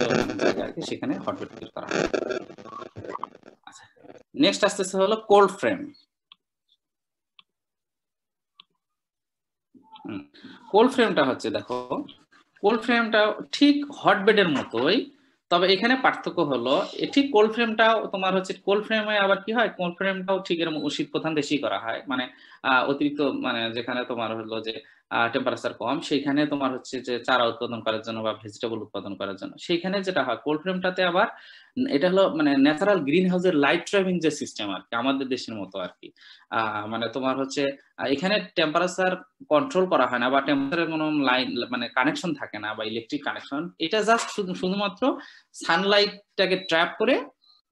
S1: জায়গা আর কি সেখানে হটবেড তৈরি করা হয়। আচ্ছা, নেক্সট আসতেছে হলো কোল্ড ফ্রেম। কোল্ড ফ্রেমটা হচ্ছে দেখো, কোল্ড ফ্রেমটা ঠিক হটবেডের মতোই, তবে এখানে পার্থক্য হলো ঠিক কোল্ড ফ্রেমটাও তোমার হচ্ছে কোল্ড ফ্রেমে আবার কি হয়, কোল্ড ফ্রেমটাও ঠিক এরকম শীত প্রধান দেশেই করা হয়, মানে অতিরিক্ত মানে যেখানে তোমার হলো যে টেম্পারেচার কম সেইখানে তোমার হচ্ছে যে চারা উৎপাদন করার জন্য বা ভেজিটেবল উৎপাদন করার জন্য সেইখানে যেটা হয় কোল্ড ফ্রেমটাতে আবার এটা হলো মানে ন্যাচারাল গ্রিন হাউসের লাইট ট্র্যাপিং যে সিস্টেম আর কি আমাদের দেশের মতো আর কি। মানে তোমার হচ্ছে এখানে টেম্পারেচার কন্ট্রোল করা হয় না বা টেম্পারেচারের কোনো লাইন মানে কানেকশন থাকে না বা ইলেকট্রিক কানেকশন, এটা জাস্ট শুধুমাত্র সানলাইটটাকে ট্র্যাপ করে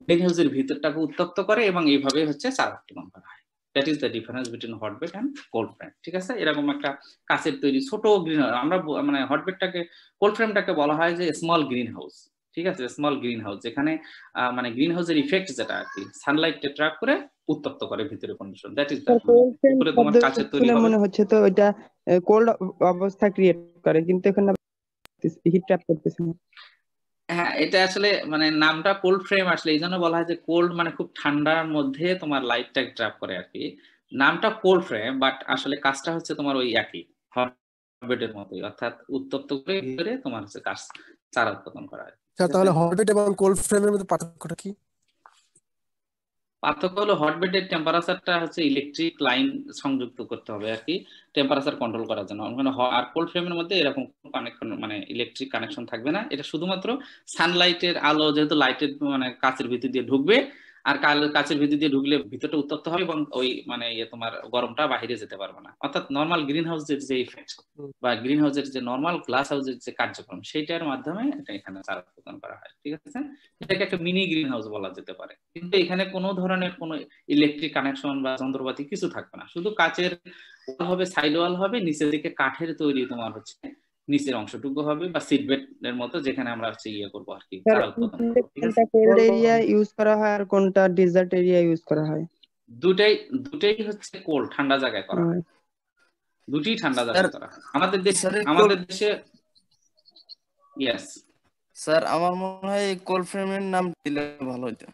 S1: গ্রিন হাউসের ভিতরটাকে উত্তপ্ত করে এবং এইভাবে হচ্ছে চারা উৎপাদন করা হয়। That is the difference between hotbed and cold frame, ঠিক আছে। এরকম একটা কাচের তৈরি ছোট গ্রিন আমরা মানে হটবেডটাকে কোল্ড ফ্রেমটাকে বলা হয় যে স্মল গ্রিন হাউস, ঠিক আছে, স্মল গ্রিন হাউস, যেখানে মানে গ্রিন হাউসের ইফেক্ট যেটা আর কি সানলাইটকে ট্র্যাপ করে উত্তপ্ত করে ভিতরে কন্ডিশন। দ্যাট ইজ দ্য উপরে তোমার কাচের তৈরি হবে
S2: মনে হচ্ছে তো এটা কোল্ড অবস্থা ক্রিয়েট করে, কিন্তু এখানে হিট ট্র্যাপ করতেছে না।
S1: হ্যাঁ, এটা আসলে মানে নামটা কোল্ড ফ্রেম আসলে এই জন্য বলা হয় যে কোল্ড মানে খুব ঠান্ডার মধ্যে তোমার লাইটটা ট্র্যাপ করে আর কি, নামটা কোল্ড ফ্রেম, বাট আসলে কাজটা হচ্ছে তোমার ওই একই হটবেডের মতোই, অর্থাৎ উত্তপ্ত করে ভিতরে তোমার হচ্ছে কাজ চারা উৎপাদন করা হয়।
S3: তাহলে হটবেড এবং কোল্ড ফ্রেমের মধ্যে পার্থক্যটা কি?
S1: পার্থক্য হলো হটবেডের টেম্পারেচারটা হচ্ছে ইলেকট্রিক লাইন সংযুক্ত করতে হবে আর কি টেম্পারেচার কন্ট্রোল করার জন্য, আর কোল্ড ফ্রেমের মধ্যে এরকম কানেকশন মানে ইলেকট্রিক কানেকশন থাকবে না, এটা শুধুমাত্র সানলাইটের আলো যেহেতু লাইটের মানে কাচের ভিতর দিয়ে ঢুকবে, আর কাচের ভিতর দিয়ে ঢুকলে ভিতরটা উত্তপ্ত হবে এবং ওই মানে তোমার গরমটা বাইরে যেতে পারবে না, অর্থাৎ নর্মাল গ্রিন হাউসের যে ইফেক্ট বা গ্রিন হাউসের যে নর্মাল গ্লাস হাউসের যে কার্যক্রম সেইটার মাধ্যমে এটা এখানে চারা উৎপাদন করা হয়, ঠিক আছে। এটাকে একটা মিনি গ্রিন হাউস বলা যেতে পারে, কিন্তু এখানে কোনো ধরনের কোনো ইলেকট্রিক কানেকশন বা যন্ত্রপাতি কিছু থাকবে না, শুধু কাচের ওয়াল হবে, সাইড ওয়াল হবে, নিচের দিকে কাঠের তৈরি তোমার হচ্ছে নিচের অংশটুকু হবে বা সিট বেড এর মতো, যেখানে আমরা হচ্ছে ইয়ে করবো আর কি চারা উৎপাদন করব, ঠিক আছে।
S2: কোনটা কোল্ড এরিয়া ইউজ করা হয় আর কোনটা ডেজার্ট এরিয়া ইউজ করা হয়?
S1: দুটেই হচ্ছে কোল্ড ঠান্ডা জায়গায় করা হয়, দুটি ঠান্ডা জায়গায় করা হয় আমাদের দেশে। ইয়েস
S7: স্যার, আমার মনে হয় কোল্ড ফ্রেমের নাম দিলে ভালো হতো।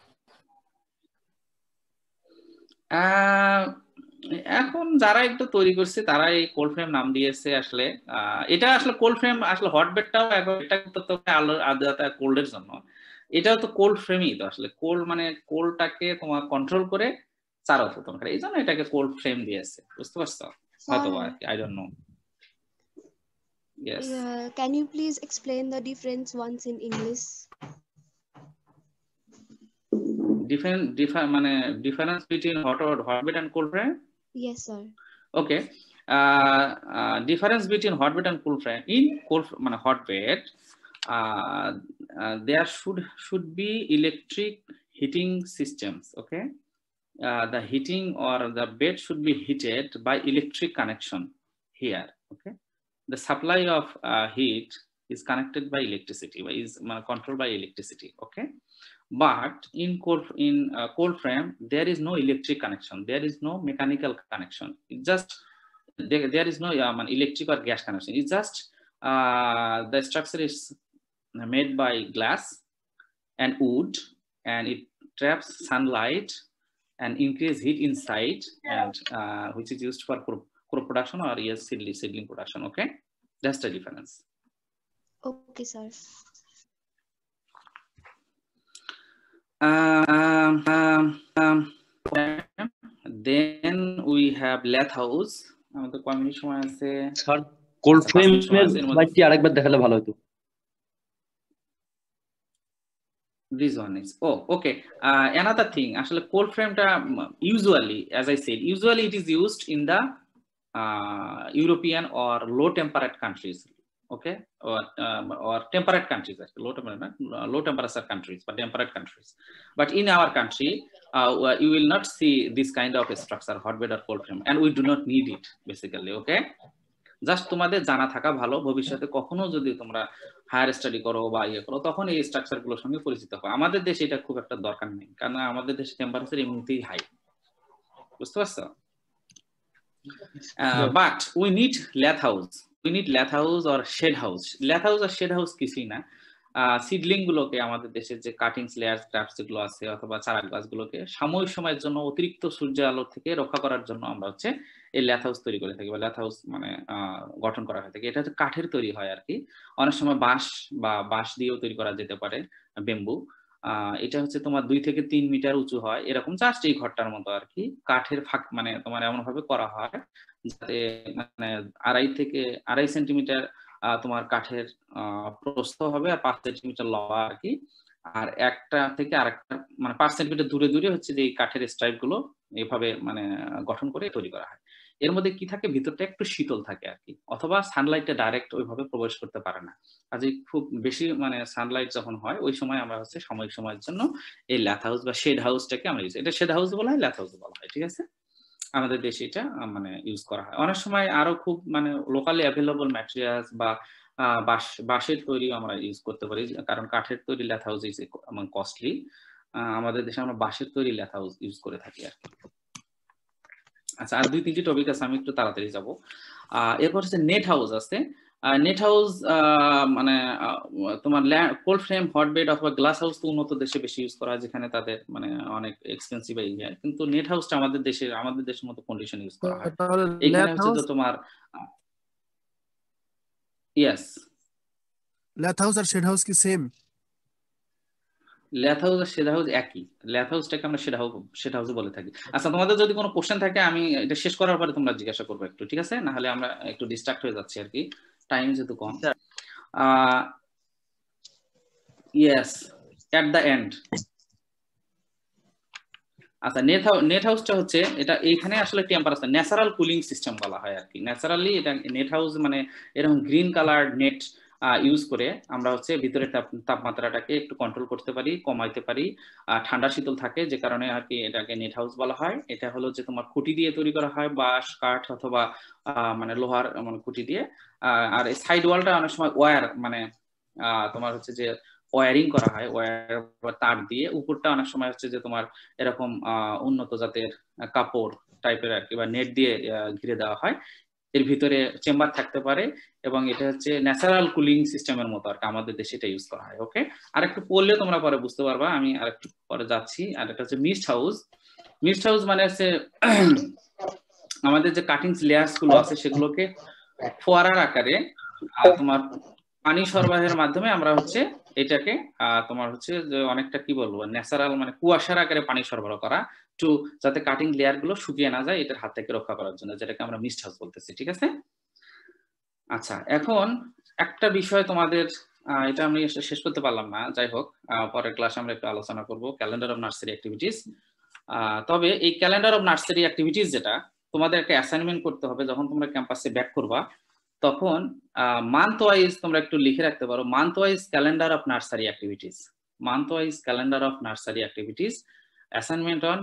S1: এখন যারা একটু তৈরি করছে তারা এই কোল্ড ফ্রেম নাম দিয়েছে আসলে। এটা আসলে কোল্ড ফ্রেম আসলে হটবেডটাও আলাদা কোল্ডের জন্য, এটাও তো কোল্ড ফ্রেমই তো আসলে কোল্ড মানে কোল্ডটাকে তোমার কন্ট্রোল করে চারা উৎপাদন করে, এই জন্য এটাকে কোল্ড ফ্রেম দিয়েছে, বুঝতে পারছো হয়তো I don't know. Yes.
S8: Can you please explain the difference once in English?
S1: Difference between hotbed and cold frame?
S8: Yes, sir.
S1: Okay. Difference between hotbed and cold frame. In hotbed, there should be electric heating systems. Okay. The heating or the bed should be heated by electric connection here. Okay. The supply of heat is connected by electricity, is controlled by electricity. Okay, but in cold frame there is no electric connection, there is no mechanical connection. It just there is no electric or gas connection. It's just the structure is made by glass and wood, and it traps sunlight and increase heat inside, and which is used for crop production or seedling production. Okay, that's the difference.
S8: Okay, sir.
S1: Then we have lath house. আমাদের কমিউনিটি সময় আছে
S5: স্যার, কোল্ড ফ্রেমের বাইকটি আরেকবার দেখালে ভালো হতো।
S1: This one is okay. Another thing, actually cold frame usually, as I said, usually it is used in the European or low temperate countries, okay, or temperate countries, actually low temperature countries, but temperate countries. But in our country, you will not see this kind of a structure, hot bed or cold frame, and we do not need it basically, okay. Just তোমাদের জানা থাকা ভালো, ভবিষ্যতে কখনো যদি তোমরা হায়ার স্টাডি করো বা ইয়ে করো তখন এই স্ট্রাকচার গুলোর সঙ্গে পরিচিত হবে। আমাদের দেশে এটা খুব একটা দরকার নেই, কারণ আমাদের দেশে টেম্পারেচার এমনিতেই হাই, বুঝতে পারছো? But we need lath house or shed house. Lath house আর শেড হাউস কিছুই না, সিডলিং গুলোকে, আমাদের দেশের যে কাটিং লেয়ার ক্রাফটস যেগুলো আছে অথবা চারা গাছগুলোকে সাময়িক সময়ের জন্য অতিরিক্ত সূর্য আলো থেকে রক্ষা করার জন্য আমরা হচ্ছে এই ল্যাথ হাউস তৈরি করে থাকি, বা ল্যাথ হাউস মানে গঠন করা হয়ে থাকে। এটা হচ্ছে কাঠের তৈরি হয় আর কি, অনেক সময় বাঁশ দিয়েও তৈরি করা যেতে পারে, বেম্বু। এটা হচ্ছে তোমার 2 থেকে 3 মিটার উঁচু হয়, এরকম জাস্ট এই ঘরটার মতো আর কি। কাঠের ফাঁক মানে তোমার এমন ভাবে করা হয় যাতে মানে 2.5 সেন্টিমিটার তোমার কাঠের প্রস্থ হবে আর 5 সেন্টিমিটার লম্বা আর কি। আর একটা থেকে আরেকটা মানে 5 সেন্টিমিটার দূরে দূরে হচ্ছে যে এই কাঠের স্ট্রাইপ গুলো এভাবে মানে গঠন করে তৈরি করা হয়। এর মধ্যে কি থাকে, ভিতরটা একটু শীতল থাকে আর কি, অথবা সানলাইটটা ডাইরেক্ট ওইভাবে প্রবেশ করতে পারে না। কাজে খুব বেশি মানে সানলাইট যখন হয় ওই সময় আমরা হচ্ছে সাময়িক সময়ের জন্য এই ল্যাথ হাউস বা শেড হাউসটাকে আমরা ইউজ, এটা শেড হাউস বলা হয়, ল্যাথ হাউস বলা হয়, ঠিক আছে। আমাদের দেশে এটা মানে ইউজ করা হয়। অনেক সময় আরো খুব মানে লোকালি অ্যাভেলেবল ম্যাটেরিয়ালস বা বাঁশের তৈরি আমরা ইউজ করতে পারি, কারণ কাঠের তৈরি ল্যাথ হাউস ইজ কস্টলি। আমাদের দেশে আমরা বাঁশের তৈরি ল্যাথ হাউস ইউজ করে থাকি আর কি। আচ্ছা, আর 2-3টি টপিক আছে, আমি একটু তাড়াতাড়ি যাব। এরপর হচ্ছে নেট হাউস আছে। নেট হাউস মানে তোমার কোল্ড ফ্রেম, হটবেড অথবা গ্লাস হাউস তো উন্নত দেশে বেশি ইউজ করা হয়, যেখানে তাদের মানে অনেক এক্সপেন্সিভ এই হয়, কিন্তু নেট হাউসটা আমাদের দেশের মতো কন্ডিশন ইউজ করা হয়। এখানে হচ্ছে তো তোমার ইয়েস,
S3: ল্যাথ হাউস আর শেড হাউস কি সেম?
S1: ল্যাথ হাউস আর শেড হাউস একই। ল্যাথ হাউসটাকে আমরা শেড হাউস বলে থাকি। আচ্ছা, তোমাদের যদি কোনো কোশ্চেন থাকে আমি এটা শেষ করার পরে তোমরা জিজ্ঞাসা করবে একটু, ঠিক আছে? না হলে আমরা একটু ডিস্ট্রাক্ট হয়ে যাচ্ছি আর কি, টাইম যেহেতু কম। Yes, at the end. আচ্ছা, নেট হাউসটা হচ্ছে এটা, এইখানে আসলে টেম্পারেচার ন্যাচারাল কুলিং সিস্টেম বলা হয় আর কি। ন্যাচারালি এটা নেট হাউস মানে এরকম গ্রিন কালার নেট ইউজ করে আমরা হচ্ছে ভিতরে তাপমাত্রাটাকে একটু কন্ট্রোল করতে পারি, কমাইতে পারি, ঠান্ডা শীতল থাকে, যে কারণে আর কি এটাকে নেট হাউস বলা হয়। এটা হলো যে তোমার খুঁটি দিয়ে তৈরি করা হয়, বাঁশ, কাঠ অথবা মানে লোহার মানে খুঁটি দিয়ে। আর এই সাইড ওয়ালটা অনেক সময় ওয়্যার মানে তোমার হচ্ছে যে ওয়্যারিং করা হয়, ওয়্যার বা তার দিয়ে। উপরটা অনেক সময় হচ্ছে যে তোমার এরকম উন্নত জাতের কাপড় টাইপের আর কি বা নেট দিয়ে ঘিরে দেওয়া হয়। এর ভিতরে চেম্বার থাকতে পারে এবং এটা হচ্ছে ন্যাচারাল কুলিং সিস্টেমের মতো আর কি, আমাদের দেশে এটা ইউজ করা হয়। ওকে, আর একটু পড়লে তোমরা পরে বুঝতে পারবা, আমি আর একটু পরে যাচ্ছি। আর এটা হচ্ছে মিস্ট হাউস। মিস্ট হাউস মানে হচ্ছে আমাদের যে কাটিং লেয়ার্স গুলো আছে সেগুলোকে ফোয়ারার আকারে তোমার পানি সরবরাহের মাধ্যমে আমরা হচ্ছে এটাকে তোমার হচ্ছে যে অনেকটা কি বলবো ন্যাচারাল মানে কুয়াশার আকারে পানি সরবরাহ করা, টু যাতে কাটিং লেয়ার গুলো শুকিয়ে না যায়, এটার হাত থেকে রক্ষা করার জন্য, যেটাকে আমরা মিস্ট হাউস বলতেছি, ঠিক আছে। আচ্ছা, এখন একটা বিষয় তোমাদের, এটা আমি শেষ করতে পারলাম না, যাই হোক পরের ক্লাসে আমরা একটু আলোচনা করব, ক্যালেন্ডার অফ নার্সারি অ্যাক্টিভিটিস। তবে এই ক্যালেন্ডার অফ নার্সারি অ্যাক্টিভিটিস যেটা তোমাদের একটা অ্যাসাইনমেন্ট করতে হবে, যখন তোমরা ক্যাম্পাসে ব্যাক করবা তখন মান্থ ওয়াইজ তোমরা একটু লিখে রাখতে পারো, month wise calendar of nursery activities, month wise calendar of nursery activities, assignment on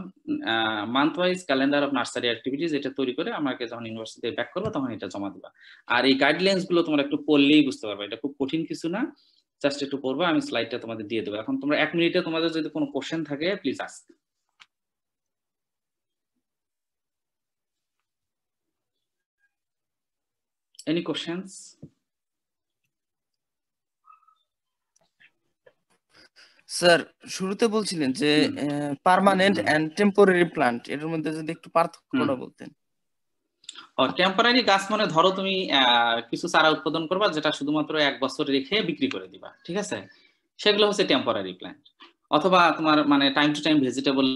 S1: month wise calendar of nursery activities. এটা তৈরি করে আমাকে যখন ইউনিভার্সিটিতে ব্যাক করবো তখন এটা জমা দিবা। আর এই গাইডলাইন্স গুলো তোমরা একটু পড়লেই বুঝতে পারবে, এটা খুব কঠিন কিছু না, জাস্ট একটু পড়বা। আমি স্লাইডটা তোমাদের দিয়ে দেবো। এখন তোমরা 1 মিনিটে তোমাদের যদি কোনো কোশ্চেন থাকে please ask. Any questions?
S7: Sir, শুরুতে বলছিলেন যে পার্মানেন্ট এন্ড টেম্পোরারি প্ল্যান্ট, এর মধ্যে যদি একটু পার্থক্যটা বলতেন।
S1: টেম্পোরারি গাছ মানে ধরো তুমি কিছু চারা উৎপাদন করবা যেটা শুধুমাত্র 1 বছর রেখে বিক্রি করে দিবা, ঠিক আছে, সেগুলো হচ্ছে টেম্পোরারি প্ল্যান্ট। অথবা তোমার মানে টাইম টু টাইম ভেজিটেবল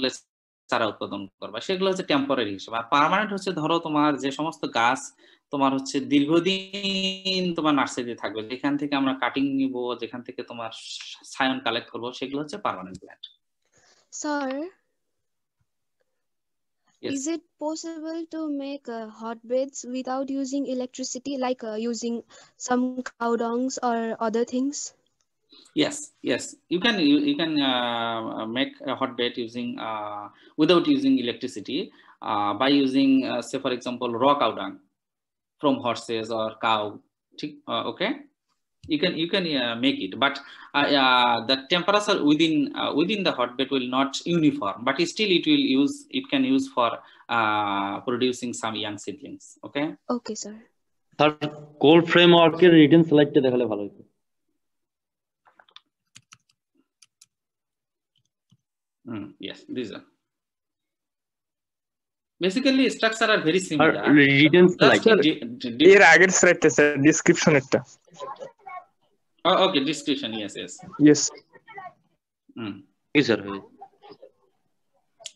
S1: চারা উৎপাদন করবা, সেগুলো হচ্ছে টেম্পোরারি হিসেবে। আর পার্মানেন্ট হচ্ছে ধরো তোমার যে সমস্ত গাছ তোমার হচ্ছে দীর্ঘদিন তোমার নার্সারিতে থাকবে, যেখান থেকে আমরা কাটিং নিব, যেখান থেকে তোমার সায়ন কালেক্ট করব, সেগুলো হচ্ছে permanent plant.
S8: Sir,
S1: Yes.
S8: is it possible to make hotbeds without using electricity, like using some cow dungs or other things?
S1: Yes, you can make a hotbed using without using electricity by using say for example raw cow dung from horses or cow. Okay, you can make it, but the temperature within the hotbed will not uniform, but still it can use for producing some young seedlings. Okay.
S8: Okay, sir.
S9: Sir cold ফ্রেমওয়ার্কের রিটেন স্লাইডটা দেখালে ভালো হতো।
S1: Yes, these are basically structure are very similar.
S9: Written slide
S10: এর আগের স্লাইডটা স্যার ডেসক্রিপশনেরটা।
S1: Okay, description. Yes.
S10: Yes.
S9: কি sir?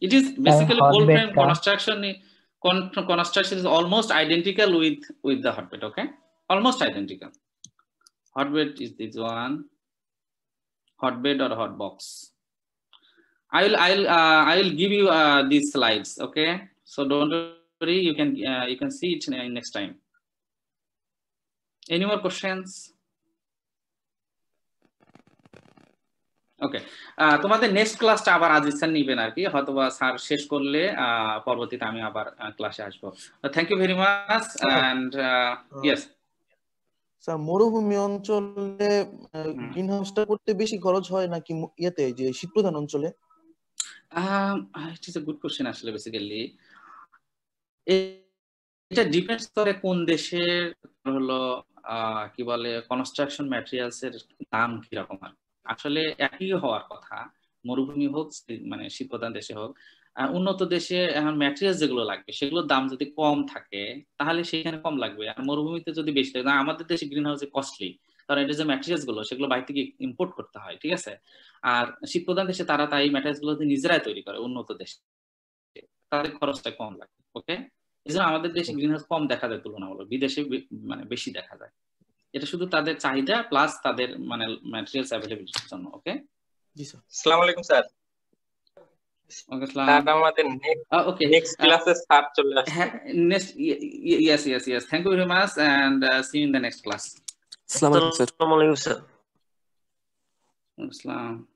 S1: It is basically cold frame construction is almost identical with the hotbed. Okay, almost identical. Hotbed is this one, hotbed or hot box. I will give you these slides. Okay, so don't worry, you can see it next time. Any more questions? ওকে, তোমাদের নেক্সট ক্লাসটা আবার আজিজ স্যার নিবেন আর কি, হয়তোবা স্যার শেষ করলে পরবর্তীতে আমি আবার ক্লাসে আসবো। Thank you very much and yes
S11: sir, মরুভূমি অঞ্চলে গ্রিন হাউসটা করতে বেশি খরচ হয় নাকি ইয়েতে যে শীতপ্রধান অঞ্চলে?
S1: It is a good question আসলে। বেসিক্যালি এটা ডিপেন্ডস করে কোন দেশের হলো কি বলে কনস্ট্রাকশন ম্যাটেরিয়ালস এর দাম কি রকম। আসলে একই হওয়ার কথা, মরুভূমি হোক মানে শীতপ্রধান দেশে হোক। উন্নত দেশে এখন ম্যাটেরিয়ালস যেগুলো লাগবে সেগুলোর দাম যদি কম থাকে তাহলে সেখানে কম লাগবে, আর মরুভূমিতে যদি বেশি থাকে। আমাদের দেশে গ্রিন হাউসে কস্টলি, কারণ এটা যে ম্যাটেরিয়ালস গুলো সেগুলো বাইরে থেকে ইম্পোর্ট করতে হয়, ঠিক আছে। আর শীতপ্রধান দেশে তারা তাই ম্যাটেরিয়ালস গুলো নিজেরাই তৈরি করে, উন্নত দেশে তাদের খরচটা কম লাগে। ওকে, এই জন্য আমাদের দেশে গ্রিন হাউস কম দেখা যায় তুলনামূলক, বিদেশে মানে বেশি দেখা যায়। এটা শুধু তাদের চাহিদা প্লাস তাদের মানে ম্যাটেরিয়ালস অ্যাভেলেবিলিটির জন্য। ওকে,
S10: জি স্যার। আসসালামু আলাইকুম স্যার।
S1: ওকে, স্যার
S10: আমাদের নেক্সট ক্লাসে স্যার চলে আসছে।
S1: হ্যাঁ, next yes thank you very much and see you in the next class.
S12: আসসালামু আলাইকুম স্যার।
S1: Assalam.